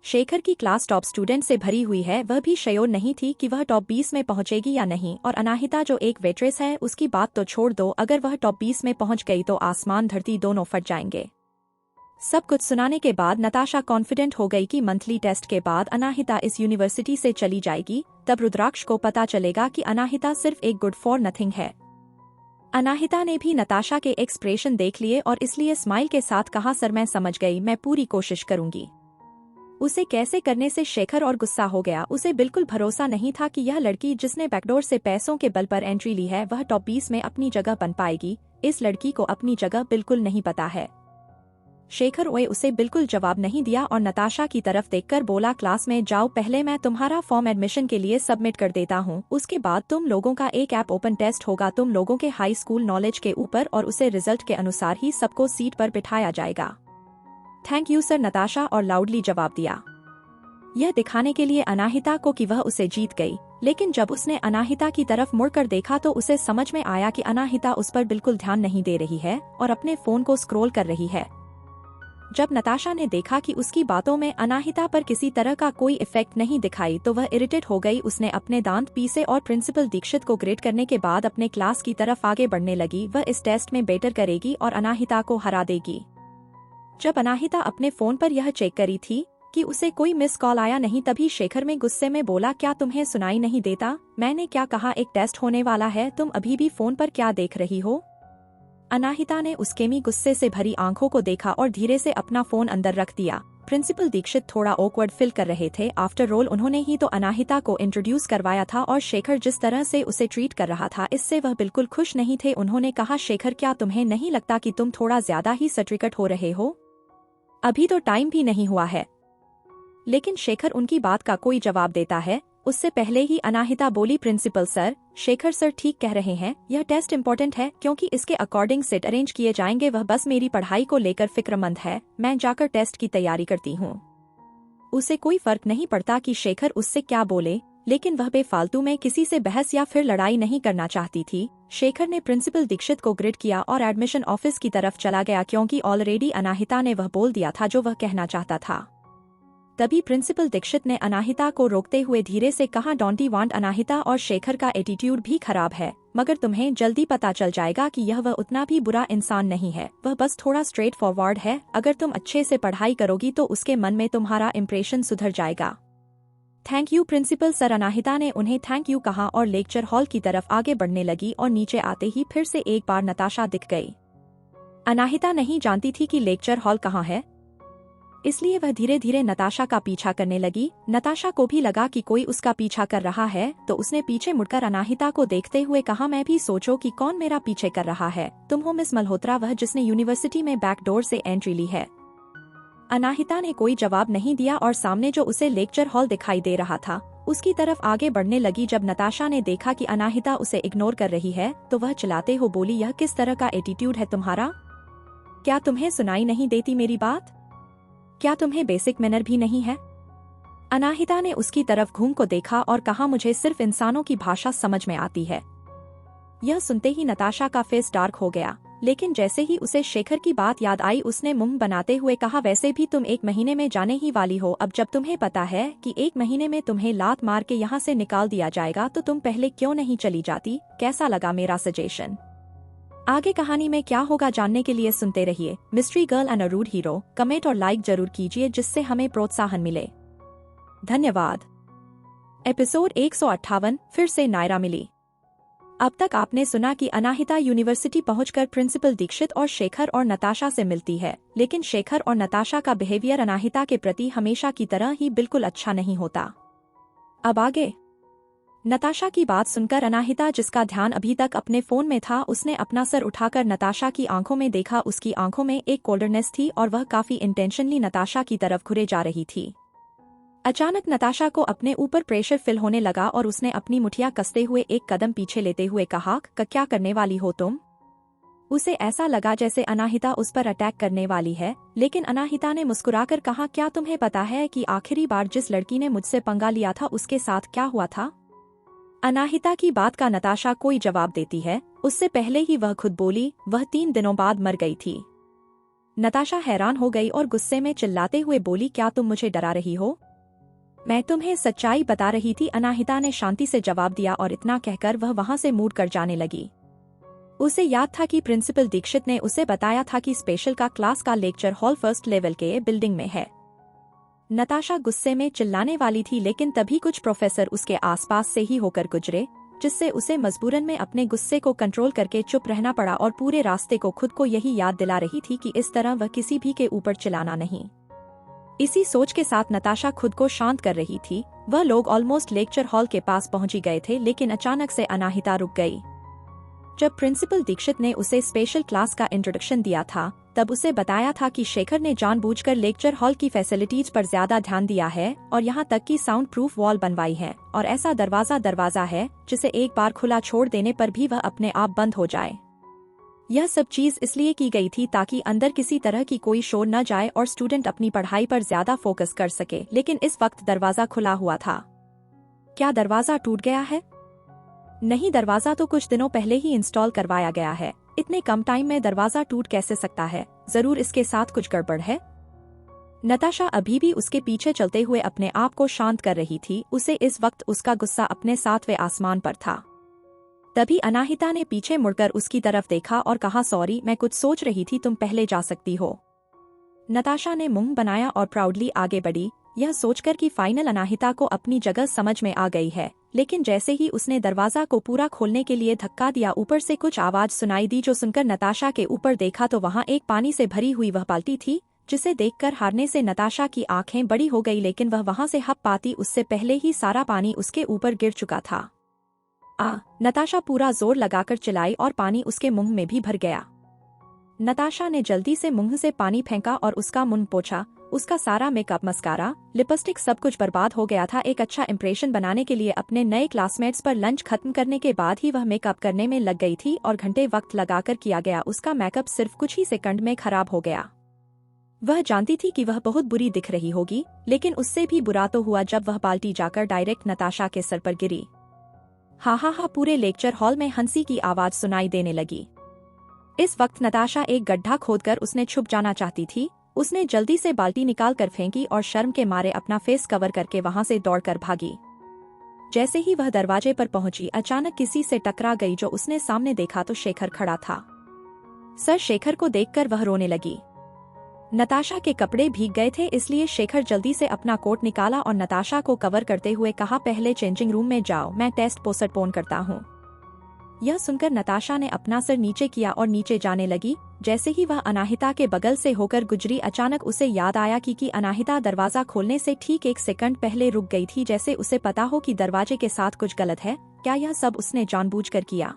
शेखर की क्लास टॉप स्टूडेंट से भरी हुई है। वह भी श्योर नहीं थी कि वह टॉप 20 में पहुंचेगी या नहीं। और अनाहिता जो एक वेट्रेस है उसकी बात तो छोड़ दो, अगर वह टॉप 20 में पहुंच गई तो आसमान धरती दोनों फट जाएंगे। सब कुछ सुनाने के बाद नताशा कॉन्फिडेंट हो गई कि मंथली टेस्ट के बाद अनाहिता इस यूनिवर्सिटी से चली जाएगी। तब रुद्राक्ष को पता चलेगा कि अनाहिता सिर्फ एक गुड फॉर नथिंग है। अनाहिता ने भी नताशा के एक्सप्रेशन देख लिए और इसलिए स्माइल के साथ कहा, सर मैं समझ गई, मैं पूरी कोशिश करूंगी। उसे कैसे करने से शेखर और गुस्सा हो गया। उसे बिल्कुल भरोसा नहीं था कि यह लड़की जिसने बैकडोर से पैसों के बल पर एंट्री ली है वह टॉप 20 में अपनी जगह बन पाएगी। इस लड़की को अपनी जगह बिल्कुल नहीं पता है। शेखर उसे बिल्कुल जवाब नहीं दिया और नताशा की तरफ देखकर बोला, क्लास में जाओ, पहले मैं तुम्हारा फॉर्म एडमिशन के लिए सबमिट कर देता हूँ। उसके बाद तुम लोगों का एक ऐप ओपन टेस्ट होगा तुम लोगों के हाई स्कूल नॉलेज के ऊपर और उसे रिजल्ट के अनुसार ही सबको सीट पर बिठाया जाएगा। थैंक यू सर, नताशा और लाउडली जवाब दिया, यह दिखाने के लिए अनाहिता को कि वह उसे जीत गई। लेकिन जब उसने अनाहिता की तरफ मुड़कर देखा तो उसे समझ में आया कि अनाहिता उस पर बिल्कुल ध्यान नहीं दे रही है और अपने फोन को स्क्रॉल कर रही है। जब नताशा ने देखा कि उसकी बातों में अनाहिता पर किसी तरह का कोई इफेक्ट नहीं दिखाई तो वह इरिटेट हो गई। उसने अपने दांत पीसे और प्रिंसिपल दीक्षित को ग्रेड करने के बाद अपने क्लास की तरफ आगे बढ़ने लगी। वह इस टेस्ट में बेटर करेगी और अनाहिता को हरा देगी। जब अनाहिता अपने फोन पर यह चेक करी थी कि उसे कोई मिस कॉल आया नहीं तभी शेखर में गुस्से में बोला, क्या तुम्हें सुनाई नहीं देता? मैंने क्या कहा, एक टेस्ट होने वाला है, तुम अभी भी फोन पर क्या देख रही हो? अनाहिता ने उसके में गुस्से से भरी आंखों को देखा और धीरे से अपना फोन अंदर रख दिया। प्रिंसिपल दीक्षित थोड़ा ऑकवर्ड फील कर रहे थे। आफ्टर ऑल उन्होंने ही तो अनाहिता को इंट्रोड्यूस करवाया था और शेखर जिस तरह से उसे ट्रीट कर रहा था इससे वह बिल्कुल खुश नहीं थे। उन्होंने कहा, शेखर क्या तुम्हें नहीं लगता कि तुम थोड़ा ज्यादा ही सट्रिकट हो रहे हो? अभी तो टाइम भी नहीं हुआ है। लेकिन शेखर उनकी बात का कोई जवाब देता है उससे पहले ही अनाहिता बोली, प्रिंसिपल सर, शेखर सर ठीक कह रहे हैं, यह टेस्ट इम्पोर्टेंट है क्योंकि इसके अकॉर्डिंग सेट अरेंज किए जाएंगे। वह बस मेरी पढ़ाई को लेकर फिक्रमंद है, मैं जाकर टेस्ट की तैयारी करती हूँ। उसे कोई फर्क नहीं पड़ता कि शेखर उससे क्या बोले, लेकिन वह बेफालतू में किसी से बहस या फिर लड़ाई नहीं करना चाहती थी। शेखर ने प्रिंसिपल दीक्षित को ग्रिड किया और एडमिशन ऑफिस की तरफ चला गया क्योंकि ऑलरेडी अनाहिता ने वह बोल दिया था जो वह कहना चाहता था। तभी प्रिंसिपल दीक्षित ने अनाहिता को रोकते हुए धीरे से कहा, डोंट वांट अनाहिता और शेखर का एटीट्यूड भी खराब है, मगर तुम्हें जल्दी पता चल जाएगा कि यह वह उतना भी बुरा इंसान नहीं है, वह बस थोड़ा स्ट्रेट फॉरवर्ड है। अगर तुम अच्छे से पढ़ाई करोगी तो उसके मन में तुम्हारा इम्प्रेशन सुधर जाएगा। Thank you principal sir. Anahita ने उन्हें थैंक यू कहा और लेक्चर हॉल की तरफ आगे बढ़ने लगी और नीचे आते ही फिर से एक बार नताशा दिख गई। अनाहिता नहीं जानती थी कि लेक्चर हॉल कहाँ है, इसलिए वह धीरे धीरे नताशा का पीछा करने लगी। नताशा को भी लगा कि कोई उसका पीछा कर रहा है, तो उसने पीछे मुड़कर अनाहिता को देखते हुए कहा, मैं भी सोचो कि कौन मेरा पीछे कर रहा है। तुम हो मिस मल्होत्रा, वह जिसने यूनिवर्सिटी में बैकडोर से एंट्री ली है। अनाहिता ने कोई जवाब नहीं दिया और सामने जो उसे लेक्चर हॉल दिखाई दे रहा था उसकी तरफ आगे बढ़ने लगी। जब नताशा ने देखा कि अनाहिता उसे इग्नोर कर रही है तो वह चिल्लाते हो बोली, यह किस तरह का एटीट्यूड है तुम्हारा? क्या तुम्हें सुनाई नहीं देती मेरी बात? क्या तुम्हें बेसिक मैनर भी नहीं है? अनाहिता ने उसकी तरफ घूम को देखा और कहा, मुझे सिर्फ इंसानों की भाषा समझ में आती है। यह सुनते ही नताशा का फेस डार्क हो गया, लेकिन जैसे ही उसे शेखर की बात याद आई उसने मुंह बनाते हुए कहा, वैसे भी तुम 1 महीने में जाने ही वाली हो। अब जब तुम्हें पता है कि 1 महीने में तुम्हें लात मार के यहाँ से निकाल दिया जाएगा तो तुम पहले क्यों नहीं चली जाती? कैसा लगा मेरा सजेशन? आगे कहानी में क्या होगा जानने के लिए सुनते रहिए mystery girl and a rude hero. Comment और लाइक जरूर कीजिए जिससे हमें प्रोत्साहन मिले। धन्यवाद। एपिसोड 158 फिर से नायरा मिली। अब तक आपने सुना कि अनाहिता यूनिवर्सिटी पहुंचकर प्रिंसिपल दीक्षित और शेखर और नताशा से मिलती है, लेकिन शेखर और नताशा का बिहेवियर अनाहिता के प्रति हमेशा की तरह ही बिल्कुल अच्छा नहीं होता। अब आगे नताशा की बात सुनकर अनाहिता, जिसका ध्यान अभी तक अपने फोन में था, उसने अपना सर उठाकर नताशा की आंखों में देखा। उसकी आंखों में एक कोल्डनेस थी और वह काफी इंटेंशनली नताशा की तरफ घुरे जा रही थी। अचानक नताशा को अपने ऊपर प्रेशर फील होने लगा और उसने अपनी मुठिया कसते हुए एक कदम पीछे लेते हुए कहा, क्या करने वाली हो तुम? उसे ऐसा लगा जैसे अनाहिता उस पर अटैक करने वाली है, लेकिन अनाहिता ने मुस्कुराकर कहा, क्या तुम्हें पता है कि आखिरी बार जिस लड़की ने मुझसे पंगा लिया था उसके साथ क्या हुआ था? अनाहिता की बात का नताशा कोई जवाब देती है उससे पहले ही वह खुद बोली, वह 3 दिनों बाद मर गई थी। नताशा हैरान हो गई और गुस्से में चिल्लाते हुए बोली, क्या तुम मुझे डरा रही हो? मैं तुम्हें सच्चाई बता रही थी, अनाहिता ने शांति से जवाब दिया और इतना कहकर वह वहां से मुड़ कर जाने लगी। उसे याद था कि प्रिंसिपल दीक्षित ने उसे बताया था कि स्पेशल का क्लास का लेक्चर हॉल 1st लेवल के बिल्डिंग में है। नताशा गुस्से में चिल्लाने वाली थी, लेकिन तभी कुछ प्रोफेसर उसके आसपास से ही होकर गुजरे, जिससे उसे मजबूरन में अपने गुस्से को कंट्रोल करके चुप रहना पड़ा और पूरे रास्ते को खुद को यही याद दिला रही थी कि इस तरह वह किसी भी के ऊपर चिल्लाना नहीं। इसी सोच के साथ नताशा खुद को शांत कर रही थी। वह लोग ऑलमोस्ट लेक्चर हॉल के पास पहुंच गए थे, लेकिन अचानक से अनाहिता रुक गई। जब प्रिंसिपल दीक्षित ने उसे स्पेशल क्लास का इंट्रोडक्शन दिया था तब उसे बताया था कि शेखर ने जानबूझकर लेक्चर हॉल की फैसिलिटीज पर ज्यादा ध्यान दिया है और यहाँ तक कि साउंड प्रूफ वॉल बनवाई है और ऐसा दरवाजा है जिसे एक बार खुला छोड़ देने पर भी वह अपने आप बंद हो जाए। यह सब चीज इसलिए की गई थी ताकि अंदर किसी तरह की कोई शोर न जाए और स्टूडेंट अपनी पढ़ाई पर ज्यादा फोकस कर सके, लेकिन इस वक्त दरवाजा खुला हुआ था। क्या दरवाजा टूट गया है? नहीं, दरवाजा तो कुछ दिनों पहले ही इंस्टॉल करवाया गया है। इतने कम टाइम में दरवाजा टूट कैसे सकता है? जरूर इसके साथ कुछ गड़बड़ है। नताशा अभी भी उसके पीछे चलते हुए अपने आप को शांत कर रही थी। उसे इस वक्त उसका गुस्सा अपने 7वें आसमान पर था। तभी अनाहिता ने पीछे मुड़कर उसकी तरफ देखा और कहा, सॉरी, मैं कुछ सोच रही थी, तुम पहले जा सकती हो। नताशा ने मुंह बनाया और प्राउडली आगे बढ़ी, यह सोचकर कि फाइनल अनाहिता को अपनी जगह समझ में आ गई है। लेकिन जैसे ही उसने दरवाजा को पूरा खोलने के लिए धक्का दिया, ऊपर से कुछ आवाज सुनाई दी, जो सुनकर नताशा के ऊपर देखा तो वहां एक पानी से भरी हुई वह बाल्टी थी, जिसे देखकर हारने से नताशा की आंखें बड़ी हो गई, लेकिन वह वहां से हप पाती उससे पहले ही सारा पानी उसके ऊपर गिर चुका था। नताशा पूरा जोर लगाकर चिल्लाई और पानी उसके मुंह में भी भर गया। नताशा ने जल्दी से मुंह से पानी फेंका और उसका मुंह पोंछा। उसका सारा मेकअप, मस्कारा, लिपस्टिक सब कुछ बर्बाद हो गया था। एक अच्छा इंप्रेशन बनाने के लिए अपने नए क्लासमेट्स पर लंच खत्म करने के बाद ही वह मेकअप करने में लग गई थी और घंटे वक्त लगाकर किया गया उसका मेकअप सिर्फ कुछ ही सेकंड में खराब हो गया। वह जानती थी कि वह बहुत बुरी दिख रही होगी, लेकिन उससे भी बुरा तो हुआ जब वह बाल्टी जाकर डायरेक्ट नताशा के सर पर गिरी। हा हा हा, पूरे लेक्चर हॉल में हंसी की आवाज सुनाई देने लगी। इस वक्त नताशा एक गड्ढा खोदकर उसने छुप जाना चाहती थी, उसने जल्दी से बाल्टी निकाल कर फेंकी और शर्म के मारे अपना फेस कवर करके वहां से दौड़कर भागी। जैसे ही वह दरवाजे पर पहुंची अचानक किसी से टकरा गई जो उसने सामने देखा तो शेखर खड़ा था। सर शेखर को देखकर वह रोने लगी। नताशा के कपड़े भीग गए थे इसलिए शेखर जल्दी से अपना कोट निकाला और नताशा को कवर करते हुए कहा, पहले चेंजिंग रूम में जाओ, मैं टेस्ट पोस्टपोन करता हूँ। यह सुनकर नताशा ने अपना सर नीचे किया और नीचे जाने लगी। जैसे ही वह अनाहिता के बगल से होकर गुजरी अचानक उसे याद आया कि अनाहिता दरवाजा खोलने से ठीक 1 सेकंड पहले रुक गई थी, जैसे उसे पता हो कि दरवाजे के साथ कुछ गलत है। क्या यह सब उसने जानबूझकर किया?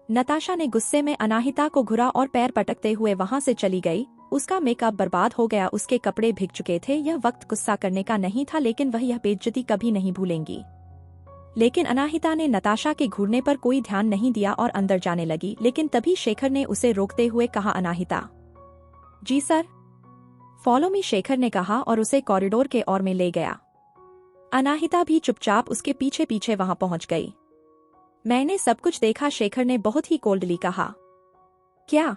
नताशा ने गुस्से में अनाहिता को घुरा और पैर पटकते हुए वहां से चली गई। उसका मेकअप बर्बाद हो गया, उसके कपड़े भीग चुके थे। यह वक्त गुस्सा करने का नहीं था, लेकिन वह यह बेइज्जती कभी नहीं भूलेंगी। लेकिन अनाहिता ने नताशा के घूरने पर कोई ध्यान नहीं दिया और अंदर जाने लगी, लेकिन तभी शेखर ने उसे रोकते हुए कहा, अनाहिता। जी सर। फॉलो मी, शेखर ने कहा और उसे कॉरिडोर के ओर में ले गया। अनाहिता भी चुपचाप उसके पीछे पीछे वहां पहुंच गई। मैंने सब कुछ देखा, शेखर ने बहुत ही कोल्डली कहा। क्या?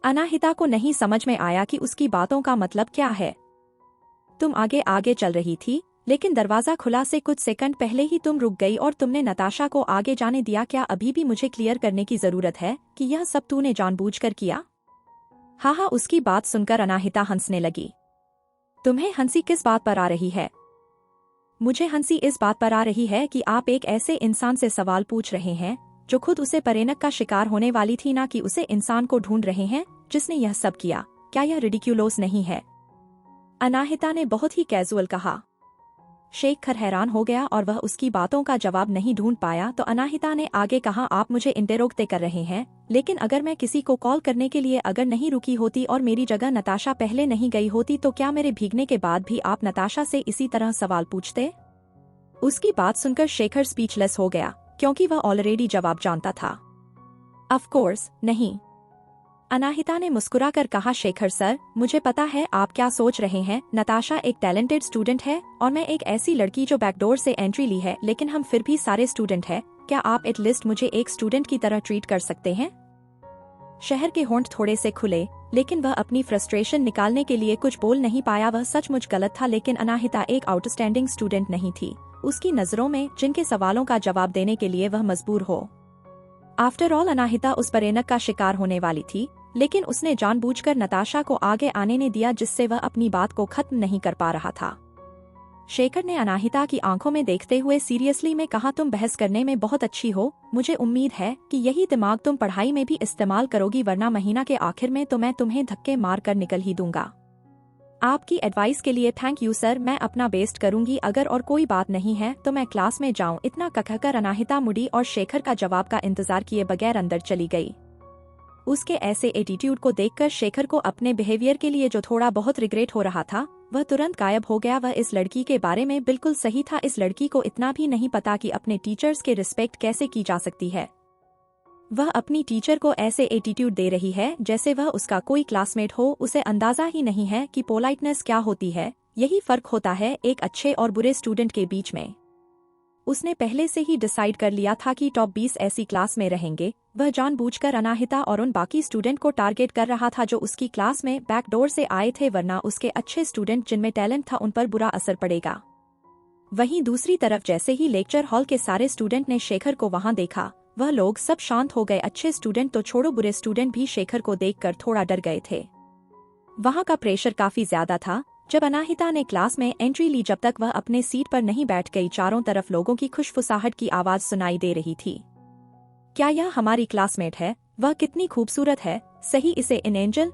अनाहिता को नहीं समझ में आया कि उसकी बातों का मतलब क्या है। तुम आगे आगे चल रही थी, लेकिन दरवाजा खुला से कुछ सेकंड पहले ही तुम रुक गई और तुमने नताशा को आगे जाने दिया। क्या अभी भी मुझे क्लियर करने की जरूरत है कि यह सब तूने जानबूझकर किया? हाँ, उसकी बात सुनकर अनाहिता हंसने लगी। तुम्हें हंसी किस बात पर आ रही है? मुझे हंसी इस बात पर आ रही है कि आप एक ऐसे इंसान से सवाल पूछ रहे हैं जो खुद उसे परेनक का शिकार होने वाली थी, ना कि उसे इंसान को ढूंढ रहे हैं जिसने यह सब किया। क्या यह रिडिक्यूलोस नहीं है? अनाहिता ने बहुत ही कैजुअल कहा। शेखर हैरान हो गया और वह उसकी बातों का जवाब नहीं ढूंढ पाया, तो अनाहिता ने आगे कहा, आप मुझे इंटेरोगते कर रहे हैं, लेकिन अगर मैं किसी को कॉल करने के लिए अगर नहीं रुकी होती और मेरी जगह नताशा पहले नहीं गई होती, तो क्या मेरे भीगने के बाद भी आप नताशा से इसी तरह सवाल पूछते? उसकी बात सुनकर शेखर स्पीचलेस हो गया, क्योंकि वह ऑलरेडी जवाब जानता था। ऑफ कोर्स नहीं। अनाहिता ने मुस्कुराकर कहा, शेखर सर, मुझे पता है आप क्या सोच रहे हैं। नताशा एक टैलेंटेड स्टूडेंट है और मैं एक ऐसी लड़की जो बैकडोर से एंट्री ली है, लेकिन हम फिर भी सारे स्टूडेंट हैं। क्या आप एटलीस्ट मुझे एक स्टूडेंट की तरह ट्रीट कर सकते हैं? शहर के होंठ थोड़े से खुले, लेकिन वह अपनी फ्रस्ट्रेशन निकालने के लिए कुछ बोल नहीं पाया। वह सचमुच गलत था, लेकिन अनाहिता एक आउटस्टैंडिंग स्टूडेंट नहीं थी उसकी नजरों में, जिनके सवालों का जवाब देने के लिए वह मजबूर हो। आफ्टर ऑल अनाहिता उस परेनक का शिकार होने वाली थी, लेकिन उसने जानबूझकर नताशा को आगे आने नहीं दिया, जिससे वह अपनी बात को खत्म नहीं कर पा रहा था। शेखर ने अनाहिता की आंखों में देखते हुए सीरियसली में कहा, तुम बहस करने में बहुत अच्छी हो। मुझे उम्मीद है कि यही दिमाग तुम पढ़ाई में भी इस्तेमाल करोगी, वरना महीना के आखिर में तो मैं तुम्हें धक्के मार कर निकल ही दूंगा। आपकी एडवाइस के लिए थैंक यू सर, मैं अपना बेस्ट करूंगी। अगर और कोई बात नहीं है तो मैं क्लास में जाऊं। इतना कहकर अनाहिता मुड़ी और शेखर का जवाब का इंतजार किए बगैर अंदर चली गई। उसके ऐसे एटीट्यूड को देखकर शेखर को अपने बिहेवियर के लिए जो थोड़ा बहुत रिग्रेट हो रहा था वह तुरंत गायब हो गया। वह इस लड़की के बारे में बिल्कुल सही था। इस लड़की को इतना भी नहीं पता कि अपने टीचर्स के रिस्पेक्ट कैसे की जा सकती है। वह अपनी टीचर को ऐसे एटीट्यूड दे रही है जैसे वह उसका कोई क्लासमेट हो। उसे अंदाजा ही नहीं है कि पोलाइटनेस क्या होती है। यही फर्क होता है एक अच्छे और बुरे स्टूडेंट के बीच में। उसने पहले से ही डिसाइड कर लिया था कि टॉप 20 ऐसी क्लास में रहेंगे। वह जानबूझकर अनाहिता और उन बाकी स्टूडेंट को टारगेट कर रहा था जो उसकी क्लास में बैकडोर से आए थे, वरना उसके अच्छे स्टूडेंट जिनमें टैलेंट था उन पर बुरा असर पड़ेगा। वहीं दूसरी तरफ जैसे ही लेक्चर हॉल के सारे स्टूडेंट ने शेखर को वहां देखा, वह लोग सब शांत हो गए। अच्छे स्टूडेंट तो छोड़ो, बुरे स्टूडेंट भी शेखर को देखकर थोड़ा डर गए थे। वहां का प्रेशर काफी ज्यादा था। जब अनाहिता ने क्लास में एंट्री ली, जब तक वह अपने सीट पर नहीं बैठ गई, चारों तरफ लोगों की खुशफुसाहट की आवाज सुनाई दे रही थी। क्या यह हमारी क्लासमेट है? वह कितनी खूबसूरत है, सही इसे इन एंजल।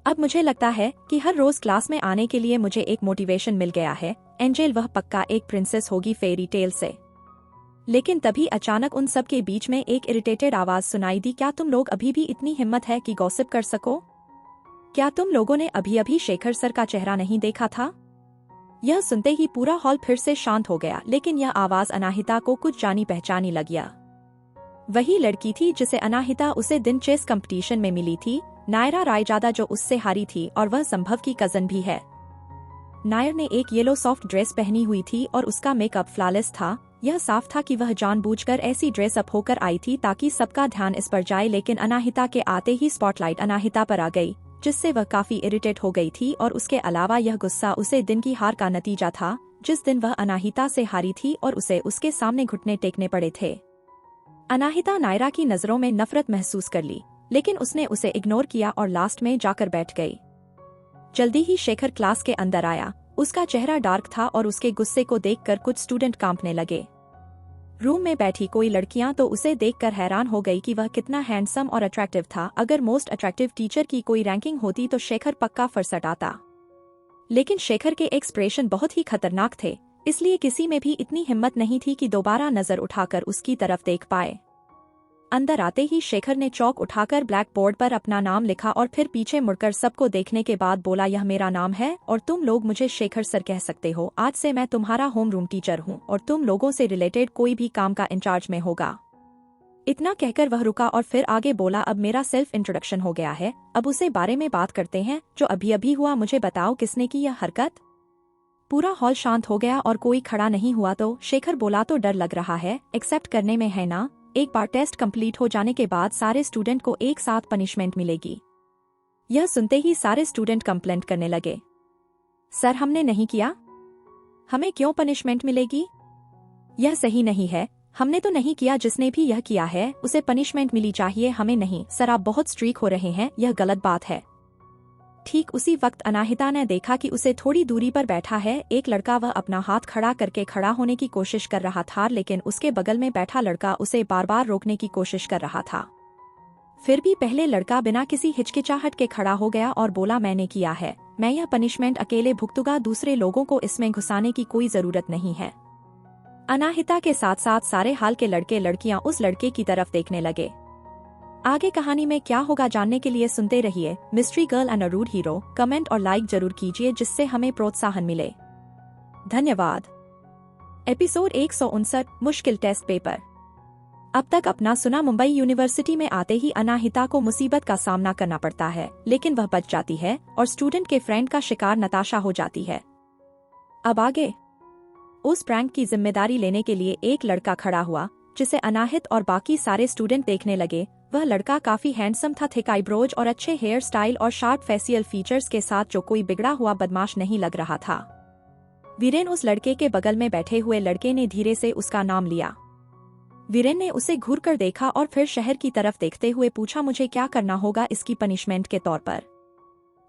अब मुझे लगता है कि हर रोज क्लास में आने के लिए मुझे एक मोटिवेशन मिल गया है। एंजल वह पक्का एक प्रिंसेस होगी फेरी टेल से। लेकिन तभी अचानक उन सब के बीच में एक इरिटेटेड आवाज सुनाई दी। क्या तुम लोग अभी भी इतनी हिम्मत है कि गॉसिप कर सको? क्या तुम लोगों ने अभी अभी शेखर सर का चेहरा नहीं देखा था? यह सुनते ही पूरा हॉल फिर से शांत हो गया, लेकिन यह आवाज अनाहिता को कुछ जानी पहचानी लग गया। वही लड़की थी जिसे अनाहिता उसे दिन चेस कंपटीशन में मिली थी, नायरा रायजादा, जो उससे हारी थी और वह संभव की कजन भी है। नायर ने एक येलो सॉफ्ट ड्रेस पहनी हुई थी और उसका मेकअप फ्लॉलेस था। यह साफ था कि वह जानबूझकर ऐसी ड्रेस अप होकर आई थी ताकि सबका ध्यान इस पर जाए, लेकिन अनाहिता के आते ही स्पॉटलाइट अनाहिता पर आ गई। जिससे वह काफी इरिटेट हो गई थी और उसके अलावा यह गुस्सा उसे दिन की हार का नतीजा था, जिस दिन वह अनाहिता से हारी थी और उसे उसके सामने घुटने टेकने पड़े थे। अनाहिता नायरा की नजरों में नफरत महसूस कर ली, लेकिन उसने उसे इग्नोर किया और लास्ट में जाकर बैठ गई। जल्दी ही शेखर क्लास के अंदर आया। उसका चेहरा डार्क था और उसके गुस्से को देखकर कुछ स्टूडेंट कांपने लगे। रूम में बैठी कोई लड़कियां तो उसे देखकर हैरान हो गई कि वह कितना हैंडसम और अट्रैक्टिव था। अगर मोस्ट अट्रैक्टिव टीचर की कोई रैंकिंग होती तो शेखर पक्का फर्स्ट आता। लेकिन शेखर के एक्सप्रेशन बहुत ही खतरनाक थे, इसलिए किसी में भी इतनी हिम्मत नहीं थी कि दोबारा नजर उठाकर उसकी तरफ देख पाए। अंदर आते ही शेखर ने चौक उठाकर ब्लैक बोर्ड पर अपना नाम लिखा और फिर पीछे मुड़कर सबको देखने के बाद बोला, यह मेरा नाम है और तुम लोग मुझे शेखर सर कह सकते हो। आज से मैं तुम्हारा होम रूम टीचर हूँ और तुम लोगों से रिलेटेड कोई भी काम का इंचार्ज में होगा। इतना कहकर वह रुका और फिर आगे बोला, अब मेरा सेल्फ इंट्रोडक्शन हो गया है, अब उसे बारे में बात करते हैं जो अभी अभी हुआ। मुझे बताओ किसने की यह हरकत। पूरा हॉल शांत हो गया और कोई खड़ा नहीं हुआ। तो शेखर बोला, तो डर लग रहा है, एक्सेप्ट करने में है ना। एक बार टेस्ट कंप्लीट हो जाने के बाद सारे स्टूडेंट को एक साथ पनिशमेंट मिलेगी। यह सुनते ही सारे स्टूडेंट कंप्लेंट करने लगे, सर हमने नहीं किया, हमें क्यों पनिशमेंट मिलेगी? यह सही नहीं है, हमने तो नहीं किया, जिसने भी यह किया है उसे पनिशमेंट मिली चाहिए, हमें नहीं। सर आप बहुत स्ट्रिक हो रहे हैं, यह गलत बात है। ठीक उसी वक्त अनाहिता ने देखा कि उसे थोड़ी दूरी पर बैठा है एक लड़का। वह अपना हाथ खड़ा करके खड़ा होने की कोशिश कर रहा था, लेकिन उसके बगल में बैठा लड़का उसे बार बार रोकने की कोशिश कर रहा था। फिर भी पहले लड़का बिना किसी हिचकिचाहट के खड़ा हो गया और बोला, मैंने किया है, मैं यह पनिशमेंट अकेले भुगतूंगा, दूसरे लोगों को इसमें घुसाने की कोई जरूरत नहीं है। अनाहिता के साथ साथ सारे हाल के लड़के लड़कियां उस लड़के की तरफ देखने लगे। आगे कहानी में क्या होगा जानने के लिए सुनते रहिए mystery girl and a rude hero. Comment और लाइक जरूर कीजिए जिससे हमें प्रोत्साहन मिले। धन्यवाद। एपिसोड 159 मुश्किल टेस्ट पेपर। अब तक अपना सुना। मुंबई यूनिवर्सिटी में आते ही अनाहिता को मुसीबत का सामना करना पड़ता है, लेकिन वह बच जाती है और स्टूडेंट के फ्रेंड का शिकार नताशा हो जाती है। अब आगे उस प्रैंक की जिम्मेदारी लेने के लिए एक लड़का खड़ा हुआ जिसे अनाहित और बाकी सारे स्टूडेंट देखने लगे। वह लड़का काफी हैंडसम था, थिक आईब्रोज और अच्छे हेयर स्टाइल और शार्प फेसियल फीचर्स के साथ, जो कोई बिगड़ा हुआ बदमाश नहीं लग रहा था। वीरेन उस लड़के के बगल में बैठे हुए लड़के ने धीरे से उसका नाम लिया। वीरेन ने उसे घूरकर देखा और फिर शहर की तरफ देखते हुए पूछा, मुझे क्या करना होगा इसकी पनिशमेंट के तौर पर?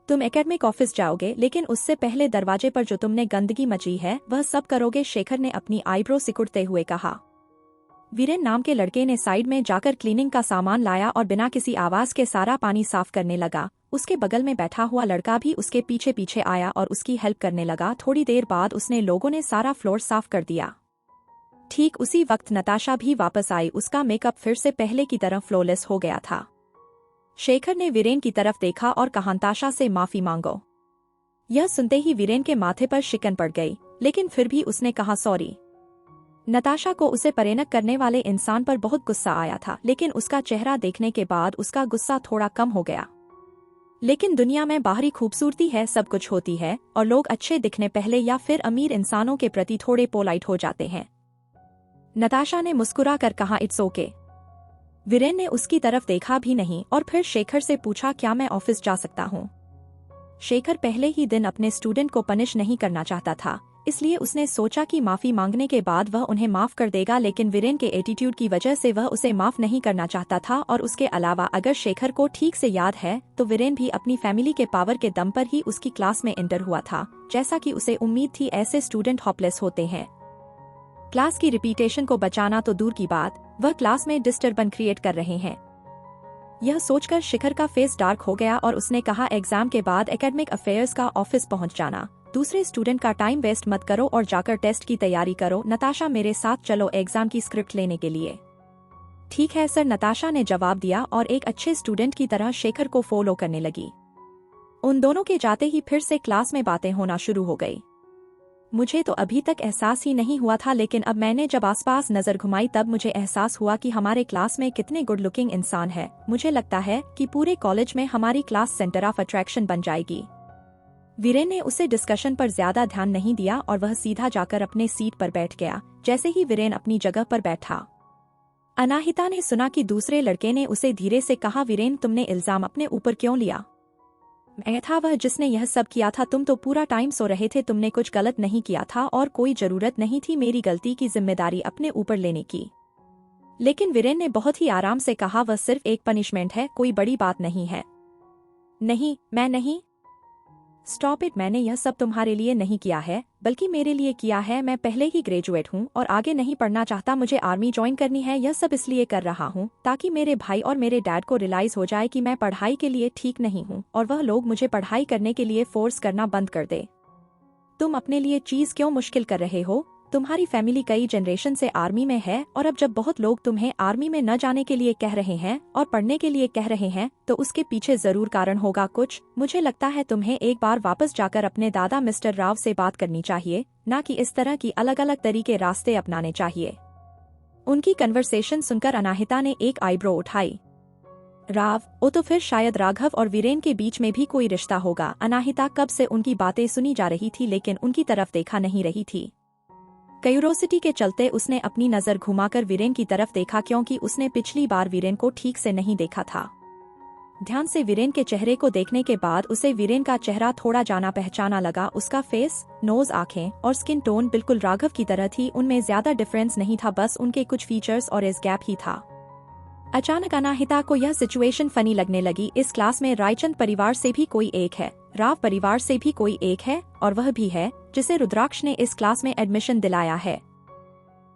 तुम एकेडमिक ऑफिस जाओगे, लेकिन उससे पहले दरवाजे पर जो तुमने गंदगी मची है वह सब करोगे। शेखर ने अपनी आईब्रो सिकुड़ते हुए कहा। वीरेन नाम के लड़के ने साइड में जाकर क्लीनिंग का सामान लाया और बिना किसी आवाज के सारा पानी साफ करने लगा। उसके बगल में बैठा हुआ लड़का भी उसके पीछे पीछे आया और उसकी हेल्प करने लगा। थोड़ी देर बाद उसने लोगों ने सारा फ्लोर साफ कर दिया। ठीक उसी वक्त नताशा भी वापस आई। उसका मेकअप फिर से पहले की तरह फ्लॉलेस हो गया था। शेखर ने वीरेन की तरफ देखा और कहा, नताशा से माफी मांगो। यह सुनते ही वीरेन के माथे पर शिकन पड़ गई, लेकिन फिर भी उसने कहा, सॉरी। नताशा को उसे परेनक करने वाले इंसान पर बहुत गुस्सा आया था, लेकिन उसका चेहरा देखने के बाद उसका गुस्सा थोड़ा कम हो गया। लेकिन दुनिया में बाहरी खूबसूरती है, सब कुछ होती है और लोग अच्छे दिखने पहले या फिर अमीर इंसानों के प्रति थोड़े पोलाइट हो जाते हैं। नताशा ने मुस्कुरा कर कहा, इट्स ओके। वीरेन ने उसकी तरफ देखा भी नहीं और फिर शेखर से पूछा, क्या मैं ऑफिस जा सकता हूँ? शेखर पहले ही दिन अपने स्टूडेंट को पनिश नहीं करना चाहता था, इसलिए उसने सोचा कि माफी मांगने के बाद वह उन्हें माफ कर देगा, लेकिन वीरेन के एटीट्यूड की वजह से वह उसे माफ नहीं करना चाहता था। और उसके अलावा अगर शेखर को ठीक से याद है तो वीरेन भी अपनी फैमिली के पावर के दम पर ही उसकी क्लास में एंटर हुआ था। जैसा कि उसे उम्मीद थी, ऐसे स्टूडेंट होपलेस होते हैं। क्लास की रिपीटेशन को बचाना तो दूर की बात, वह क्लास में डिस्टर्बेंस क्रिएट कर रहे हैं। यह सोचकर शिखर का फेस डार्क हो गया और उसने कहा, एग्जाम के बाद एकेडमिक अफेयर्स का ऑफिस पहुंच जाना। दूसरे स्टूडेंट का टाइम वेस्ट मत करो और जाकर टेस्ट की तैयारी करो। नताशा मेरे साथ चलो एग्जाम की स्क्रिप्ट लेने के लिए। ठीक है सर, नताशा ने जवाब दिया और एक अच्छे स्टूडेंट की तरह शेखर को फॉलो करने लगी। उन दोनों के जाते ही फिर से क्लास में बातें होना शुरू हो गई। मुझे तो अभी तक एहसास ही नहीं हुआ था, लेकिन अब मैंने जब आसपास नजर घुमाई तब मुझे एहसास हुआ कि हमारे क्लास में कितने गुड लुकिंग इंसान हैं। मुझे लगता है कि पूरे कॉलेज में हमारी क्लास सेंटर ऑफ अट्रैक्शन बन जाएगी। वीरेन ने उसे डिस्कशन पर ज्यादा ध्यान नहीं दिया और वह सीधा जाकर अपने सीट पर बैठ गया। जैसे ही वीरेन अपनी जगह पर बैठा, अनाहिता ने सुना कि दूसरे लड़के ने उसे धीरे से कहा, वीरेन तुमने इल्जाम अपने ऊपर क्यों लिया? मैं था वह जिसने यह सब किया था। तुम तो पूरा टाइम सो रहे थे, तुमने कुछ गलत नहीं किया था और कोई जरूरत नहीं थी मेरी गलती की जिम्मेदारी अपने ऊपर लेने की। लेकिन वीरेन ने बहुत ही आराम से कहा, वह सिर्फ एक पनिशमेंट है, कोई बड़ी बात नहीं है। नहीं, मैं नहीं। स्टॉप इट, मैंने यह सब तुम्हारे लिए नहीं किया है बल्कि मेरे लिए किया है। मैं पहले ही ग्रेजुएट हूँ और आगे नहीं पढ़ना चाहता, मुझे आर्मी ज्वाइन करनी है। यह सब इसलिए कर रहा हूँ ताकि मेरे भाई और मेरे डैड को रियलाइज हो जाए कि मैं पढ़ाई के लिए ठीक नहीं हूँ और वह लोग मुझे पढ़ाई करने के लिए फोर्स करना बंद कर दे। तुम अपने लिए चीज क्यों मुश्किल कर रहे हो? तुम्हारी फैमिली कई जनरेशन से आर्मी में है और अब जब बहुत लोग तुम्हें आर्मी में न जाने के लिए कह रहे हैं और पढ़ने के लिए कह रहे हैं तो उसके पीछे जरूर कारण होगा कुछ। मुझे लगता है तुम्हें एक बार वापस जाकर अपने दादा मिस्टर राव से बात करनी चाहिए, न कि इस तरह की अलग अलग तरीके रास्ते अपनाने चाहिए। उनकी कन्वर्सेशन सुनकर अनाहिता ने एक आईब्रो उठाई। राव, ओ तो फिर शायद राघव और वीरेन के बीच में भी कोई रिश्ता होगा। अनाहिता कब से उनकी बातें सुनी जा रही थी लेकिन उनकी तरफ देखा नहीं रही थी। क्यूरोसिटी के चलते उसने अपनी नजर घुमाकर वीरेन की तरफ देखा क्योंकि उसने पिछली बार वीरेन को ठीक से नहीं देखा था। ध्यान से वीरेन के चेहरे को देखने के बाद उसे वीरेन का चेहरा थोड़ा जाना पहचाना लगा। उसका फेस, नोज, आंखें और स्किन टोन बिल्कुल राघव की तरह थी। उनमें ज्यादा डिफरेंस नहीं था, बस उनके कुछ फीचर्स और इस गैप ही था। अचानक अनाहिता को यह सिचुएशन फनी लगने लगी। इस क्लास में रायचंद परिवार से भी कोई एक है, राव परिवार से भी कोई एक है और वह भी है जिसे रुद्राक्ष ने इस क्लास में एडमिशन दिलाया है।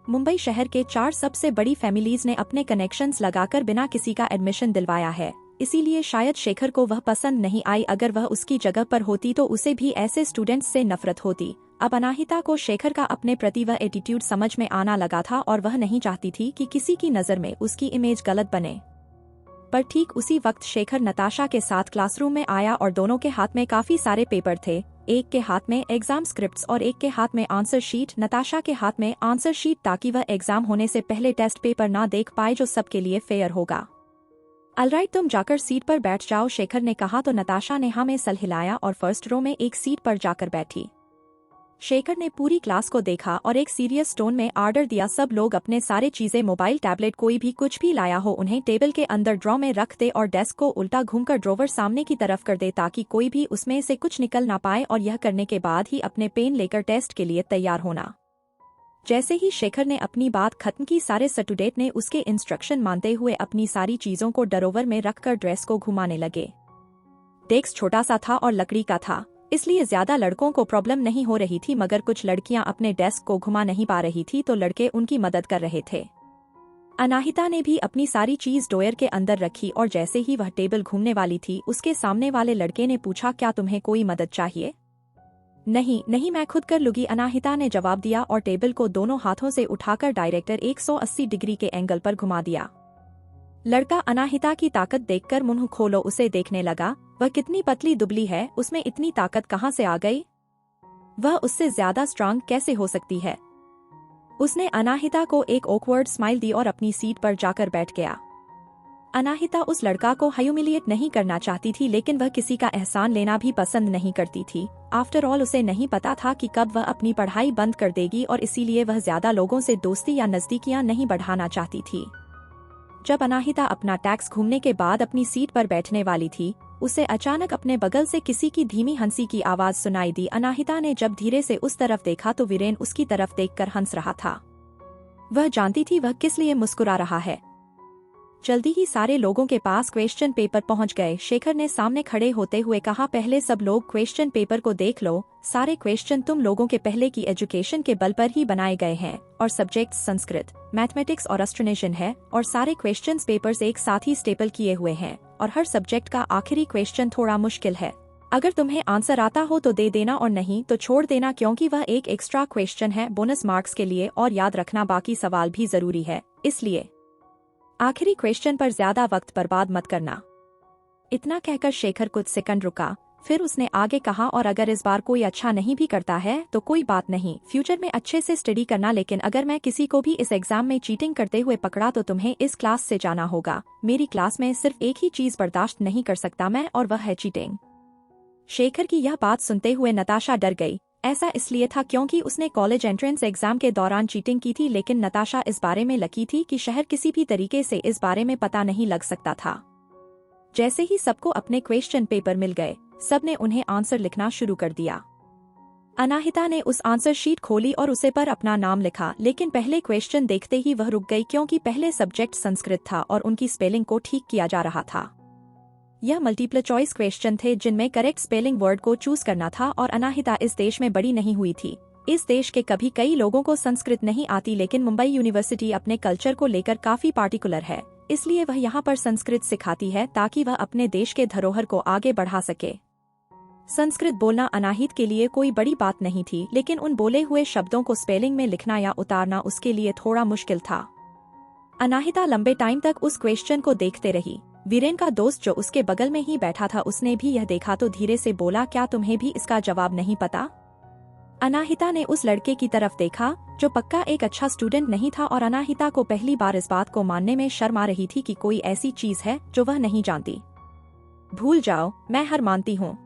मुंबई शहर के 4 सबसे बड़ी फैमिलीज ने अपने कनेक्शंस लगाकर बिना किसी का एडमिशन दिलवाया है, इसीलिए शायद शेखर को वह पसंद नहीं आई। अगर वह उसकी जगह पर होती तो उसे भी ऐसे स्टूडेंट्स से नफरत होती। अब अनाहिता को शेखर का अपने प्रति वह एटीट्यूड समझ में आना लगा था और वह नहीं चाहती थी कि किसी की नजर में उसकी इमेज गलत बने। पर ठीक उसी वक्त शेखर नताशा के साथ क्लासरूम में आया और दोनों के हाथ में काफी सारे पेपर थे। एक के हाथ में एग्जाम स्क्रिप्ट्स और एक के हाथ में आंसर शीट। नताशा के हाथ में आंसर शीट ताकि वह एग्जाम होने से पहले टेस्ट पेपर ना देख पाए, जो सबके लिए फेयर होगा। ऑलराइट, तुम जाकर सीट पर बैठ जाओ, शेखर ने कहा तो नताशा ने हाँ में सर हिलाया और फर्स्ट रो में एक सीट पर जाकर बैठी। शेखर ने पूरी क्लास को देखा और एक सीरियस टोन में ऑर्डर दिया, सब लोग अपने सारे चीजें, मोबाइल, टैबलेट, कोई भी कुछ भी लाया हो उन्हें टेबल के अंदर ड्रॉ में रख दे और डेस्क को उल्टा घूमकर ड्रॉवर सामने की तरफ कर दे ताकि कोई भी उसमें से कुछ निकल ना पाए, और यह करने के बाद ही अपने पेन लेकर टेस्ट के लिए तैयार होना। जैसे ही शेखर ने अपनी बात खत्म की, सारे स्टूडेंट ने उसके इंस्ट्रक्शन मानते हुए अपनी सारी चीजों को ड्रॉवर में रखकर ड्रेस को घुमाने लगे। डेस्क छोटा सा था और लकड़ी का था, इसलिए ज्यादा लड़कों को प्रॉब्लम नहीं हो रही थी, मगर कुछ लड़कियां अपने डेस्क को घुमा नहीं पा रही थी तो लड़के उनकी मदद कर रहे थे। अनाहिता ने भी अपनी सारी चीज ड्रॉयर के अंदर रखी और जैसे ही वह टेबल घूमने वाली थी उसके सामने वाले लड़के ने पूछा, क्या तुम्हें कोई मदद चाहिए? नहीं नहीं, मैं खुद कर लूंगी, अनाहिता ने जवाब दिया और टेबल को दोनों हाथों से उठाकर डायरेक्टर 180 डिग्री के एंगल पर घुमा दिया। लड़का अनाहिता की ताकत देखकर मुंह खोलो उसे देखने लगा। वह कितनी पतली दुबली है, उसमें इतनी ताकत कहाँ से आ गई? वह उससे ज्यादा स्ट्रांग कैसे हो सकती है? उसने अनाहिता को एक ऑकवर्ड स्माइल दी और अपनी सीट पर जाकर बैठ गया। अनाहिता उस लड़का को ह्यूमिलिएट नहीं करना चाहती थी, लेकिन वह किसी का एहसान लेना भी पसंद नहीं करती थी। आफ्टर ऑल उसे नहीं पता था कि कब वह अपनी पढ़ाई बंद कर देगी और इसीलिए वह ज्यादा लोगों से दोस्ती या नजदीकियां नहीं बढ़ाना चाहती थी। जब अनाहिता अपना टैक्स घूमने के बाद अपनी सीट पर बैठने वाली थी, उसे अचानक अपने बगल से किसी की धीमी हंसी की आवाज सुनाई दी। अनाहिता ने जब धीरे से उस तरफ देखा तो वीरेन उसकी तरफ देखकर हंस रहा था। वह जानती थी वह किस लिए मुस्कुरा रहा है। जल्दी ही सारे लोगों के पास क्वेश्चन पेपर पहुंच गए। शेखर ने सामने खड़े होते हुए कहा, पहले सब लोग क्वेश्चन पेपर को देख लो। सारे क्वेश्चन तुम लोगों के पहले की एजुकेशन के बल पर ही बनाए गए हैं और सब्जेक्ट्स संस्कृत, मैथमेटिक्स और एस्ट्रोनॉमी है और सारे क्वेश्चन पेपर्स एक साथ ही स्टेपल किए हुए हैं और हर सब्जेक्ट का आखिरी क्वेश्चन थोड़ा मुश्किल है। अगर तुम्हें आंसर आता हो तो दे देना और नहीं तो छोड़ देना, क्योंकि वह एक एक्स्ट्रा क्वेश्चन है बोनस मार्क्स के लिए, और याद रखना बाकी सवाल भी जरूरी है, इसलिए आखिरी क्वेश्चन पर ज्यादा वक्त बर्बाद मत करना। इतना कहकर शेखर कुछ सेकंड रुका, फिर उसने आगे कहा, और अगर इस बार कोई अच्छा नहीं भी करता है तो कोई बात नहीं, फ्यूचर में अच्छे से स्टडी करना, लेकिन अगर मैं किसी को भी इस एग्जाम में चीटिंग करते हुए पकड़ा तो तुम्हें इस क्लास से जाना होगा। मेरी क्लास में सिर्फ एक ही चीज बर्दाश्त नहीं कर सकता मैं, और वह है चीटिंग। शेखर की यह बात सुनते हुए नताशा डर गई। ऐसा इसलिए था क्योंकि उसने कॉलेज एंट्रेंस एग्जाम के दौरान चीटिंग की थी, लेकिन नताशा इस बारे में लकी थी कि शहर किसी भी तरीके से इस बारे में पता नहीं लग सकता था। जैसे ही सबको अपने क्वेश्चन पेपर मिल गए, सबने उन्हें आंसर लिखना शुरू कर दिया। अनाहिता ने उस आंसर शीट खोली और उसे पर अपना नाम लिखा, लेकिन पहले क्वेश्चन देखते ही वह रुक गई क्योंकि पहले सब्जेक्ट संस्कृत था और उनकी स्पेलिंग को ठीक किया जा रहा था। यह मल्टीपल चॉइस क्वेश्चन थे जिनमें करेक्ट स्पेलिंग वर्ड को चूज करना था और अनाहिता इस देश में बड़ी नहीं हुई थी। इस देश के कभी कई लोगों को संस्कृत नहीं आती, लेकिन मुंबई यूनिवर्सिटी अपने कल्चर को लेकर काफी पार्टिकुलर है, इसलिए वह यहाँ पर संस्कृत सिखाती है ताकि वह अपने देश के धरोहर को आगे बढ़ा सके। संस्कृत बोलना अनाहित के लिए कोई बड़ी बात नहीं थी, लेकिन उन बोले हुए शब्दों को स्पेलिंग में लिखना या उतारना उसके लिए थोड़ा मुश्किल था। अनाहिता लंबे टाइम तक उस क्वेश्चन को देखते रही। वीरेन का दोस्त जो उसके बगल में ही बैठा था, उसने भी यह देखा तो धीरे से बोला, क्या तुम्हें भी इसका जवाब नहीं पता? अनाहिता ने उस लड़के की तरफ देखा जो पक्का एक अच्छा स्टूडेंट नहीं था और अनाहिता को पहली बार इस बात को मानने में शर्म आ रही थी कि कोई ऐसी चीज है जो वह नहीं जानती। भूल जाओ, मैं हार मानती हूँ।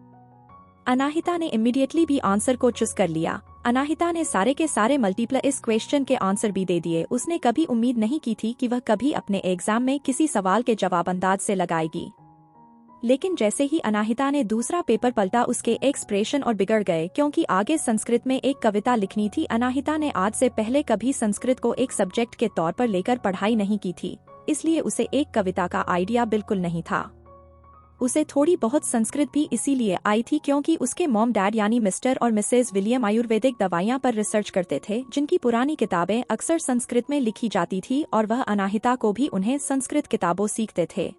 अनाहिता ने इमीडिएटली भी आंसर को चूज कर लिया। अनाहिता ने सारे के सारे मल्टीपल इस क्वेश्चन के आंसर भी दे दिए। उसने कभी उम्मीद नहीं की थी कि वह कभी अपने एग्जाम में किसी सवाल के जवाब अंदाज से लगाएगी, लेकिन जैसे ही अनाहिता ने दूसरा पेपर पलटा उसके एक्सप्रेशन और बिगड़ गए, क्योंकि आगे संस्कृत में एक कविता लिखनी थी। अनाहिता ने आज से पहले कभी संस्कृत को एक सब्जेक्ट के तौर पर लेकर पढ़ाई नहीं की थी, इसलिए उसे एक कविता का आइडिया बिल्कुल नहीं था। उसे थोड़ी बहुत संस्कृत भी इसीलिए आई थी क्योंकि उसके मॉम डैड यानी मिस्टर और मिसेज विलियम आयुर्वेदिक दवाइयां पर रिसर्च करते थे, जिनकी पुरानी किताबें अक्सर संस्कृत में लिखी जाती थी और वह अनाहिता को भी उन्हें संस्कृत किताबों सीखते थे,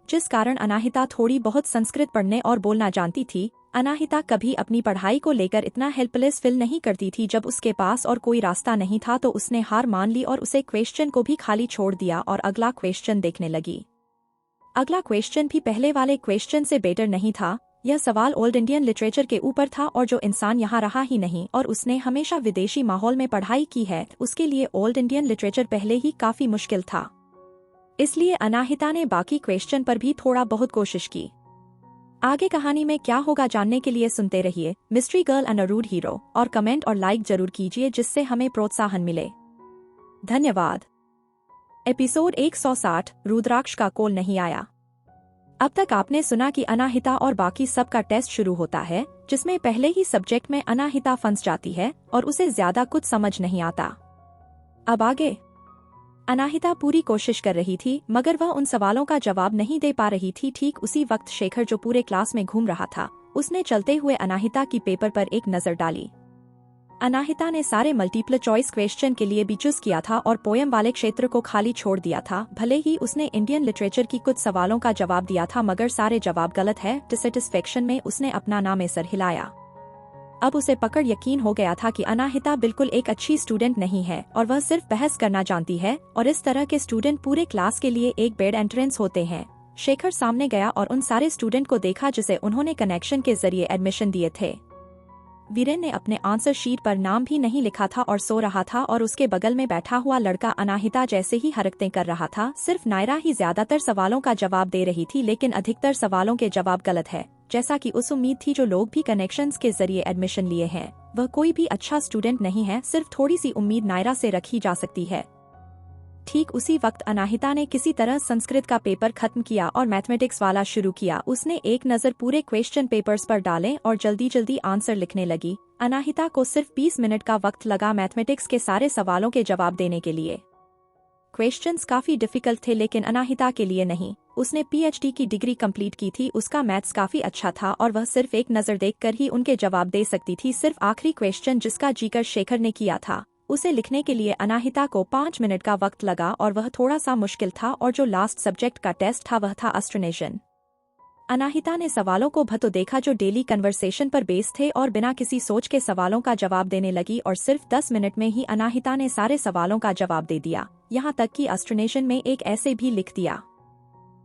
जिस कारण अनाहिता थोड़ी बहुत संस्कृत पढ़ने और बोलना जानती थी। अनाहिता कभी अपनी पढ़ाई को लेकर इतना हेल्पलेस फील नहीं करती थी। जब उसके पास और कोई रास्ता नहीं था तो उसने हार मान ली और उसे क्वेश्चन को भी खाली छोड़ दिया और अगला क्वेश्चन देखने लगी। अगला क्वेश्चन भी पहले वाले क्वेश्चन से बेटर नहीं था। यह सवाल ओल्ड इंडियन लिटरेचर के ऊपर था और जो इंसान यहाँ रहा ही नहीं और उसने हमेशा विदेशी माहौल में पढ़ाई की है, उसके लिए ओल्ड इंडियन लिटरेचर पहले ही काफी मुश्किल था। इसलिए अनाहिता ने बाकी क्वेश्चन पर भी थोड़ा बहुत कोशिश की। आगे कहानी में क्या होगा जानने के लिए सुनते रहिए mystery girl and a rude hero, और कमेंट और लाइक जरूर कीजिए जिससे हमें प्रोत्साहन मिले। धन्यवाद। एपिसोड 160, रुद्राक्ष का कॉल नहीं आया। अब तक आपने सुना कि अनाहिता और बाकी सब का टेस्ट शुरू होता है, जिसमें पहले ही सब्जेक्ट में अनाहिता फंस जाती है और उसे ज्यादा कुछ समझ नहीं आता। अब आगे अनाहिता पूरी कोशिश कर रही थी, मगर वह उन सवालों का जवाब नहीं दे पा रही थी। ठीक उसी वक्त शेखर जो पूरे क्लास में घूम रहा था, उसने चलते हुए अनाहिता की पेपर पर एक नजर डाली। अनाहिता ने सारे मल्टीपल चॉइस क्वेश्चन के लिए भी चूज किया था और पोयम वाले क्षेत्र को खाली छोड़ दिया था। भले ही उसने इंडियन लिटरेचर की कुछ सवालों का जवाब दिया था, मगर सारे जवाब गलत है। डिससेटिस्फेक्शन में उसने अपना नाम सर हिलाया। अब उसे पकड़ यकीन हो गया था कि अनाहिता बिल्कुल एक अच्छी स्टूडेंट नहीं है और वह सिर्फ बहस करना जानती है, और इस तरह के स्टूडेंट पूरे क्लास के लिए एक बेड एंट्रेंस होते हैं। शेखर सामने गया और उन सारे स्टूडेंट को देखा जिसे उन्होंने कनेक्शन के जरिए एडमिशन दिए थे। वीरेन ने अपने आंसर शीट पर नाम भी नहीं लिखा था और सो रहा था, और उसके बगल में बैठा हुआ लड़का अनाहिता जैसे ही हरकतें कर रहा था। सिर्फ नायरा ही ज्यादातर सवालों का जवाब दे रही थी, लेकिन अधिकतर सवालों के जवाब गलत है, जैसा कि उस उम्मीद थी। जो लोग भी कनेक्शंस के जरिए एडमिशन लिए हैं, वह कोई भी अच्छा स्टूडेंट नहीं है। सिर्फ थोड़ी सी उम्मीद नायरा से रखी जा सकती है। ठीक उसी वक्त अनाहिता ने किसी तरह संस्कृत का पेपर खत्म किया और मैथमेटिक्स वाला शुरू किया। उसने एक नज़र पूरे क्वेश्चन पेपर्स पर डाले और जल्दी जल्दी आंसर लिखने लगी। अनाहिता को सिर्फ 20 मिनट का वक्त लगा मैथमेटिक्स के सारे सवालों के जवाब देने के लिए। क्वेश्चंस काफी डिफिकल्ट थे, लेकिन अनाहिता के लिए नहीं। उसने पीएचडी की डिग्री कंप्लीट की थी, उसका मैथ्स काफी अच्छा था और वह सिर्फ एक नज़र देखकर ही उनके जवाब दे सकती थी। सिर्फ आखिरी क्वेश्चन जिसका जिक्र शेखर ने किया था, उसे लिखने के लिए अनाहिता को 5 मिनट का वक्त लगा और वह थोड़ा सा मुश्किल था। और जो लास्ट सब्जेक्ट का टेस्ट था वह था एस्ट्रोनॉमी। अनाहिता ने सवालों को भतो देखा जो डेली कन्वर्सेशन पर बेस थे और बिना किसी सोच के सवालों का जवाब देने लगी, और सिर्फ 10 मिनट में ही अनाहिता ने सारे सवालों का जवाब दे दिया। यहाँ तक कि एस्ट्रोनॉमी में एक ऐसे भी लिख दिया।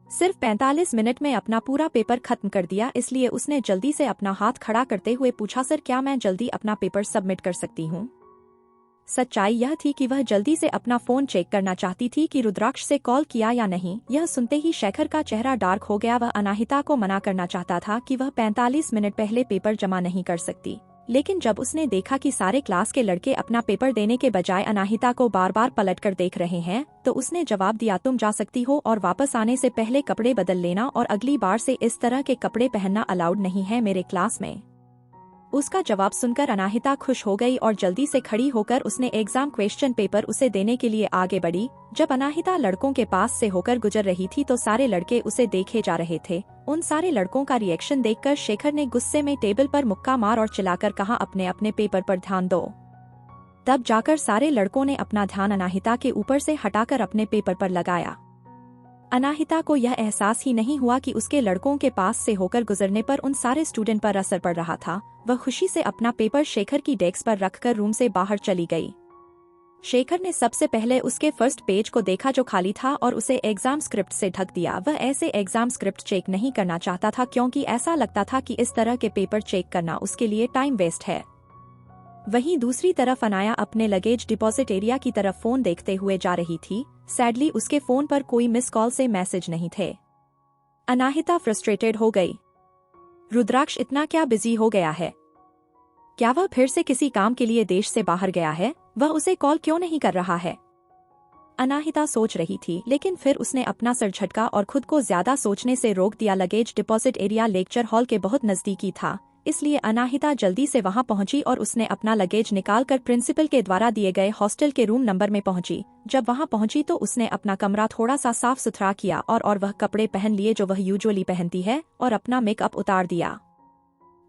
सिर्फ 45 मिनट में अपना पूरा पेपर खत्म कर दिया। इसलिए उसने जल्दी से अपना हाथ खड़ा करते हुए पूछा, सर क्या मैं जल्दी अपना पेपर सबमिट कर सकती हूँ? सच्चाई यह थी कि वह जल्दी से अपना फोन चेक करना चाहती थी कि रुद्राक्ष से कॉल किया या नहीं। यह सुनते ही शेखर का चेहरा डार्क हो गया। वह अनाहिता को मना करना चाहता था कि वह 45 मिनट पहले पेपर जमा नहीं कर सकती, लेकिन जब उसने देखा कि सारे क्लास के लड़के अपना पेपर देने के बजाय अनाहिता को बार बार पलटकर देख रहे हैं, तो उसने जवाब दिया, तुम जा सकती हो और वापस आने से पहले कपड़े बदल लेना और अगली बार से इस तरह के कपड़े पहनना अलाउड नहीं है मेरे क्लास में। उसका जवाब सुनकर अनाहिता खुश हो गई और जल्दी से खड़ी होकर उसने एग्जाम क्वेश्चन पेपर उसे देने के लिए आगे बढ़ी। जब अनाहिता लड़कों के पास से होकर गुजर रही थी तो सारे लड़के उसे देखे जा रहे थे। उन सारे लड़कों का रिएक्शन देखकर शेखर ने गुस्से में टेबल पर मुक्का मार और चिल्लाकर कहा, अपने अपने पेपर पर ध्यान दो। तब जाकर सारे लड़कों ने अपना ध्यान अनाहिता के ऊपर से हटाकर अपने पेपर पर लगाया। अनाहिता को यह एहसास ही नहीं हुआ कि उसके लड़कों के पास से होकर गुजरने पर उन सारे स्टूडेंट पर असर पड़ रहा था। वह खुशी से अपना पेपर शेखर की डेस्क पर रखकर रूम से बाहर चली गई। शेखर ने सबसे पहले उसके फर्स्ट पेज को देखा जो खाली था और उसे एग्जाम स्क्रिप्ट से ढक दिया। वह ऐसे एग्जाम स्क्रिप्ट चेक नहीं करना चाहता था क्योंकि ऐसा लगता था कि इस तरह के पेपर चेक करना उसके लिए टाइम वेस्ट है। वहीं दूसरी तरफ अनाया अपने लगेज डिपॉजिट एरिया की तरफ फोन देखते हुए जा रही थी। सैडली उसके फोन पर कोई मिस कॉल से मैसेज नहीं थे। अनाहिता फ्रस्ट्रेटेड हो गई। रुद्राक्ष इतना क्या बिजी हो गया है? क्या वह फिर से किसी काम के लिए देश से बाहर गया है? वह उसे कॉल क्यों नहीं कर रहा है? अनाहिता सोच रही थी, लेकिन फिर उसने अपना सर झटका और खुद को ज्यादा सोचने से रोक दिया। Luggage deposit area lecture hall के बहुत नजदीकी था, इसलिए अनाहिता जल्दी से वहां पहुंची और उसने अपना लगेज निकालकर प्रिंसिपल के द्वारा दिए गए हॉस्टल के रूम नंबर में पहुंची। जब वहां पहुंची तो उसने अपना कमरा थोड़ा सा साफ सुथरा किया और वह कपड़े पहन लिए जो वह यूजुअली पहनती है और अपना मेकअप उतार दिया।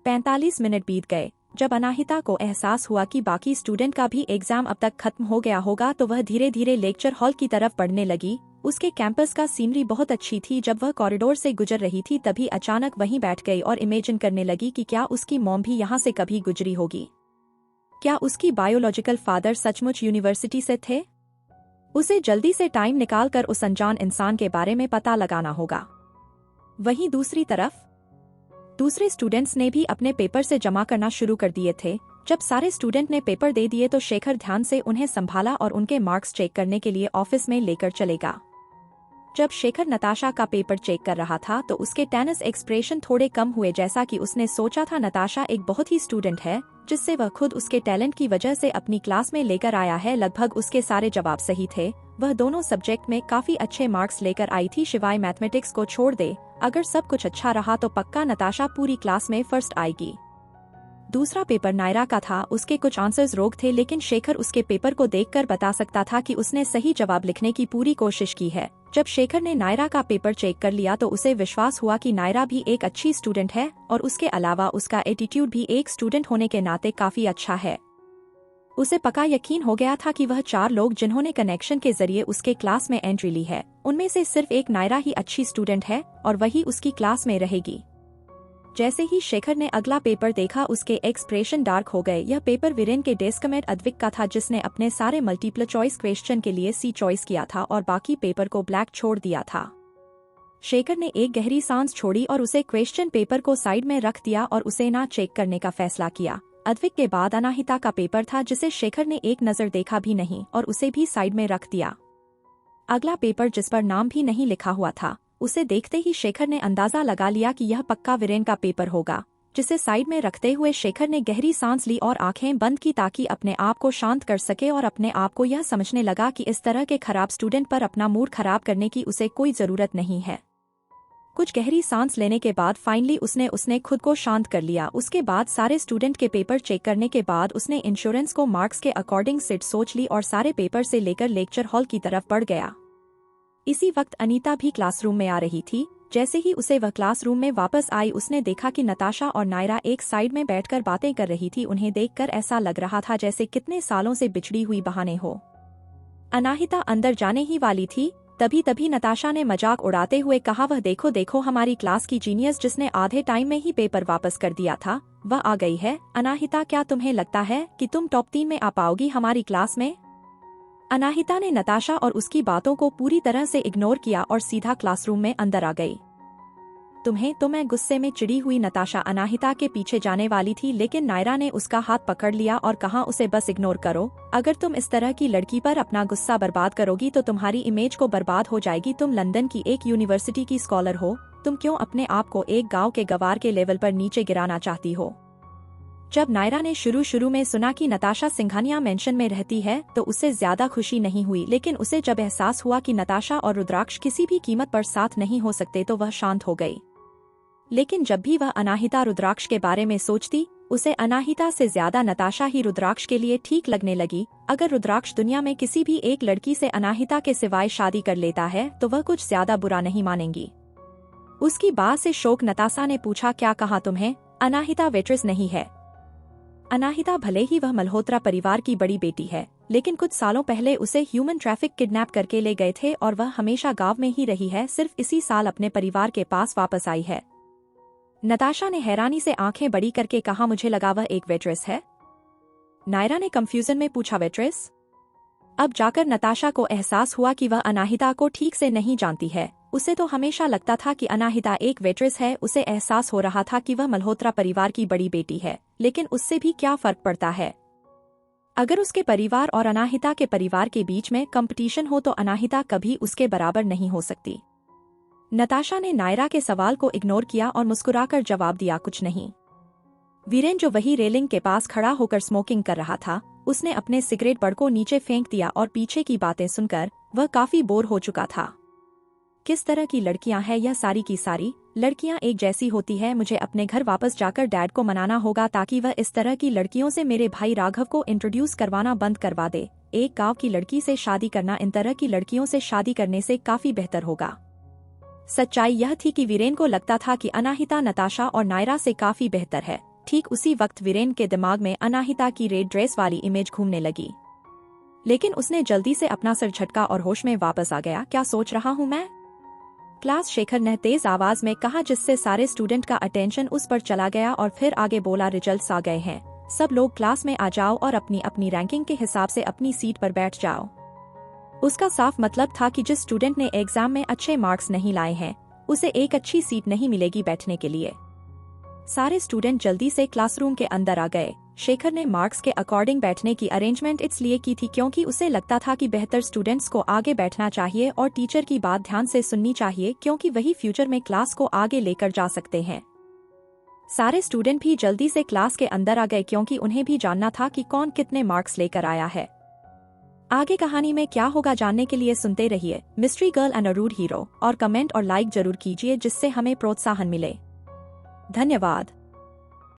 45 मिनट बीत गए। जब अनाहिता को एहसास हुआ कि बाकी स्टूडेंट का भी एग्जाम अब तक खत्म हो गया होगा तो वह धीरे धीरे लेक्चर हॉल की तरफ बढ़ने लगी। उसके कैंपस का सीनरी बहुत अच्छी थी। जब वह कॉरिडोर से गुजर रही थी तभी अचानक वहीं बैठ गई और इमेजिन करने लगी कि क्या उसकी मॉम भी यहाँ से कभी गुजरी होगी। क्या उसकी बायोलॉजिकल फादर सचमुच यूनिवर्सिटी से थे? उसे जल्दी से टाइम निकालकर उस अनजान इंसान के बारे में पता लगाना होगा। वहीं दूसरी तरफ दूसरे स्टूडेंट्स ने भी अपने पेपर से जमा करना शुरू कर दिए थे। जब सारे स्टूडेंट ने पेपर दे दिए तो शेखर ध्यान से उन्हें संभाला और उनके मार्क्स चेक करने के लिए ऑफिस में लेकर चलेगा। जब शेखर नताशा का पेपर चेक कर रहा था तो उसके टेनिस एक्सप्रेशन थोड़े कम हुए। जैसा कि उसने सोचा था, नताशा एक बहुत ही स्टूडेंट है जिससे वह खुद उसके टैलेंट की वजह से अपनी क्लास में लेकर आया है। लगभग उसके सारे जवाब सही थे। वह दोनों सब्जेक्ट में काफी अच्छे मार्क्स लेकर आई थी, शिवाय मैथमेटिक्स को छोड़ दे। अगर सब कुछ अच्छा रहा तो पक्का नताशा पूरी क्लास में फर्स्ट आएगी। दूसरा पेपर नायरा का था। उसके कुछ आंसर्स रोग थे, लेकिन शेखर उसके पेपर को देखकर बता सकता था कि उसने सही जवाब लिखने की पूरी कोशिश की है। जब शेखर ने नायरा का पेपर चेक कर लिया तो उसे विश्वास हुआ कि नायरा भी एक अच्छी स्टूडेंट है और उसके अलावा उसका एटीट्यूड भी एक स्टूडेंट होने के नाते काफी अच्छा है। उसे पक्का यकीन हो गया था कि वह 4 लोग जिन्होंने कनेक्शन के जरिए उसके क्लास में एंट्री ली है, उनमें से सिर्फ एक नायरा ही अच्छी स्टूडेंट है और वही उसकी क्लास में रहेगी। जैसे ही शेखर ने अगला पेपर देखा उसके एक्सप्रेशन डार्क हो गए। यह पेपर वीरेन के डेस्कमेट अद्विक का था, जिसने अपने सारे मल्टीपल चॉइस क्वेश्चन के लिए सी चॉइस किया था और बाकी पेपर को ब्लैक छोड़ दिया था। शेखर ने एक गहरी सांस छोड़ी और उसे क्वेश्चन पेपर को साइड में रख दिया और उसे ना चेक करने का फैसला किया। अद्विक के बाद अनाहिता का पेपर था, जिसे शेखर ने एक नजर देखा भी नहीं और उसे भी साइड में रख दिया। अगला पेपर जिस पर नाम भी नहीं लिखा हुआ था, उसे देखते ही शेखर ने अंदाजा लगा लिया कि यह पक्का वीरेन का पेपर होगा। जिसे साइड में रखते हुए शेखर ने गहरी सांस ली और आंखें बंद की ताकि अपने आप को शांत कर सके और अपने आप को यह समझने लगा कि इस तरह के खराब स्टूडेंट पर अपना मूड खराब करने की उसे कोई जरूरत नहीं है। कुछ गहरी सांस लेने के बाद फाइनली उसने खुद को शांत कर लिया। उसके बाद सारे स्टूडेंट के पेपर चेक करने के बाद उसने इंश्योरेंस को मार्क्स के अकॉर्डिंग सीट सोच ली और सारे पेपर से लेकर लेक्चर हॉल की तरफ बढ़ गया। इसी वक्त अनीता भी क्लासरूम में आ रही थी। जैसे ही उसे वह क्लासरूम में वापस आई उसने देखा कि नताशा और नायरा एक साइड में बैठकर बातें कर रही थी। उन्हें देखकर ऐसा लग रहा था जैसे कितने सालों से बिछड़ी हुई बहाने हो। अनाहिता अंदर जाने ही वाली थी, तभी नताशा ने मजाक उड़ाते हुए कहा, वह देखो देखो हमारी क्लास की जीनियस जिसने आधे टाइम में ही पेपर वापस कर दिया था, वह आ गई है। अनाहिता, क्या तुम्हें लगता है कि तुम टॉप 3 में आ पाओगी हमारी क्लास में? अनाहिता ने नताशा और उसकी बातों को पूरी तरह से इग्नोर किया और सीधा क्लासरूम में अंदर आ गई। तुम्हें तो मैं गुस्से में चिड़ी हुई नताशा अनाहिता के पीछे जाने वाली थी, लेकिन नायरा ने उसका हाथ पकड़ लिया और कहा, उसे बस इग्नोर करो। अगर तुम इस तरह की लड़की पर अपना गुस्सा बर्बाद करोगी तो तुम्हारी इमेज को बर्बाद हो जाएगी। तुम लंदन की एक यूनिवर्सिटी की स्कॉलर हो, तुम क्यों अपने आप को एक गांव के गवार के लेवल पर नीचे गिराना चाहती हो? जब नायरा ने शुरू में सुना कि नताशा सिंघानिया मेंशन में रहती है तो उसे ज्यादा खुशी नहीं हुई, लेकिन उसे जब एहसास हुआ कि नताशा और रुद्राक्ष किसी भी कीमत पर साथ नहीं हो सकते तो वह शांत हो गई। लेकिन जब भी वह अनाहिता रुद्राक्ष के बारे में सोचती, उसे अनाहिता से ज्यादा नताशा ही रुद्राक्ष के लिए ठीक लगने लगी। अगर रुद्राक्ष दुनिया में किसी भी एक लड़की से अनाहिता के सिवाय शादी कर लेता है तो वह कुछ ज्यादा बुरा नहीं मानेंगी। उसकी बात से शोक नताशा ने पूछा, क्या कहा तुम्हें? अनाहिता वेट्रेस नहीं है। अनाहिता भले ही वह मल्होत्रा परिवार की बड़ी बेटी है, लेकिन कुछ सालों पहले उसे ह्यूमन ट्रैफिक किडनैप करके ले गए थे और वह हमेशा गांव में ही रही है, सिर्फ इसी साल अपने परिवार के पास वापस आई है। नताशा ने हैरानी से आंखें बड़ी करके कहा, मुझे लगा वह एक वेट्रेस है। नायरा ने कंफ्यूजन में पूछा, वेट्रेस? अब जाकर नताशा को एहसास हुआ कि वह अनाहिता को ठीक से नहीं जानती है। उसे तो हमेशा लगता था कि अनाहिता एक वेट्रेस है। उसे एहसास हो रहा था कि वह मल्होत्रा परिवार की बड़ी बेटी है, लेकिन उससे भी क्या फर्क पड़ता है। अगर उसके परिवार और अनाहिता के परिवार के बीच में कंपटीशन हो तो अनाहिता कभी उसके बराबर नहीं हो सकती। नताशा ने नायरा के सवाल को इग्नोर किया और मुस्कुराकर जवाब दिया, कुछ नहीं। वीरेन, जो वही रेलिंग के पास खड़ा होकर स्मोकिंग कर रहा था, उसने अपने सिगरेट बड़ को नीचे फेंक दिया और पीछे की बातें सुनकर वह काफी बोर हो चुका था। किस तरह की लड़कियां हैं यह सारी की सारी? लड़कियां एक जैसी होती है। मुझे अपने घर वापस जाकर डैड को मनाना होगा ताकि वह इस तरह की लड़कियों से मेरे भाई राघव को इंट्रोड्यूस करवाना बंद करवा दे। एक गांव की लड़की से शादी करना इन तरह की लड़कियों से शादी करने से काफी बेहतर होगा। सच्चाई यह थी कि वीरेन को लगता था कि अनाहिता नताशा और नायरा से काफी बेहतर है। ठीक उसी वक्त वीरेन के दिमाग में अनाहिता की रेड ड्रेस वाली इमेज घूमने लगी, लेकिन उसने जल्दी से अपना सर झटका और होश में वापस आ गया। क्या सोच रहा हूँ मैं? क्लास, शेखर ने तेज आवाज में कहा, जिससे सारे स्टूडेंट का अटेंशन उस पर चला गया और फिर आगे बोला, रिजल्ट्स आ गए हैं, सब लोग क्लास में आ जाओ और अपनी अपनी रैंकिंग के हिसाब से अपनी सीट पर बैठ जाओ। उसका साफ मतलब था कि जिस स्टूडेंट ने एग्जाम में अच्छे मार्क्स नहीं लाए हैं उसे एक अच्छी सीट नहीं मिलेगी बैठने के लिए। सारे स्टूडेंट जल्दी से क्लासरूम के अंदर आ गए। शेखर ने मार्क्स के अकॉर्डिंग बैठने की अरेंजमेंट इसलिए की थी क्योंकि उसे लगता था कि बेहतर स्टूडेंट्स को आगे बैठना चाहिए और टीचर की बात ध्यान से सुननी चाहिए, क्योंकि वही फ्यूचर में क्लास को आगे लेकर जा सकते हैं। सारे स्टूडेंट भी जल्दी से क्लास के अंदर आ गए क्योंकि उन्हें भी जानना था कि कौन कितने मार्क्स लेकर आया है। आगे कहानी में क्या होगा जानने के लिए सुनते रहिए mystery girl and a rude hero, और कमेंट और लाइक जरूर कीजिए जिससे हमें प्रोत्साहन मिले। धन्यवाद।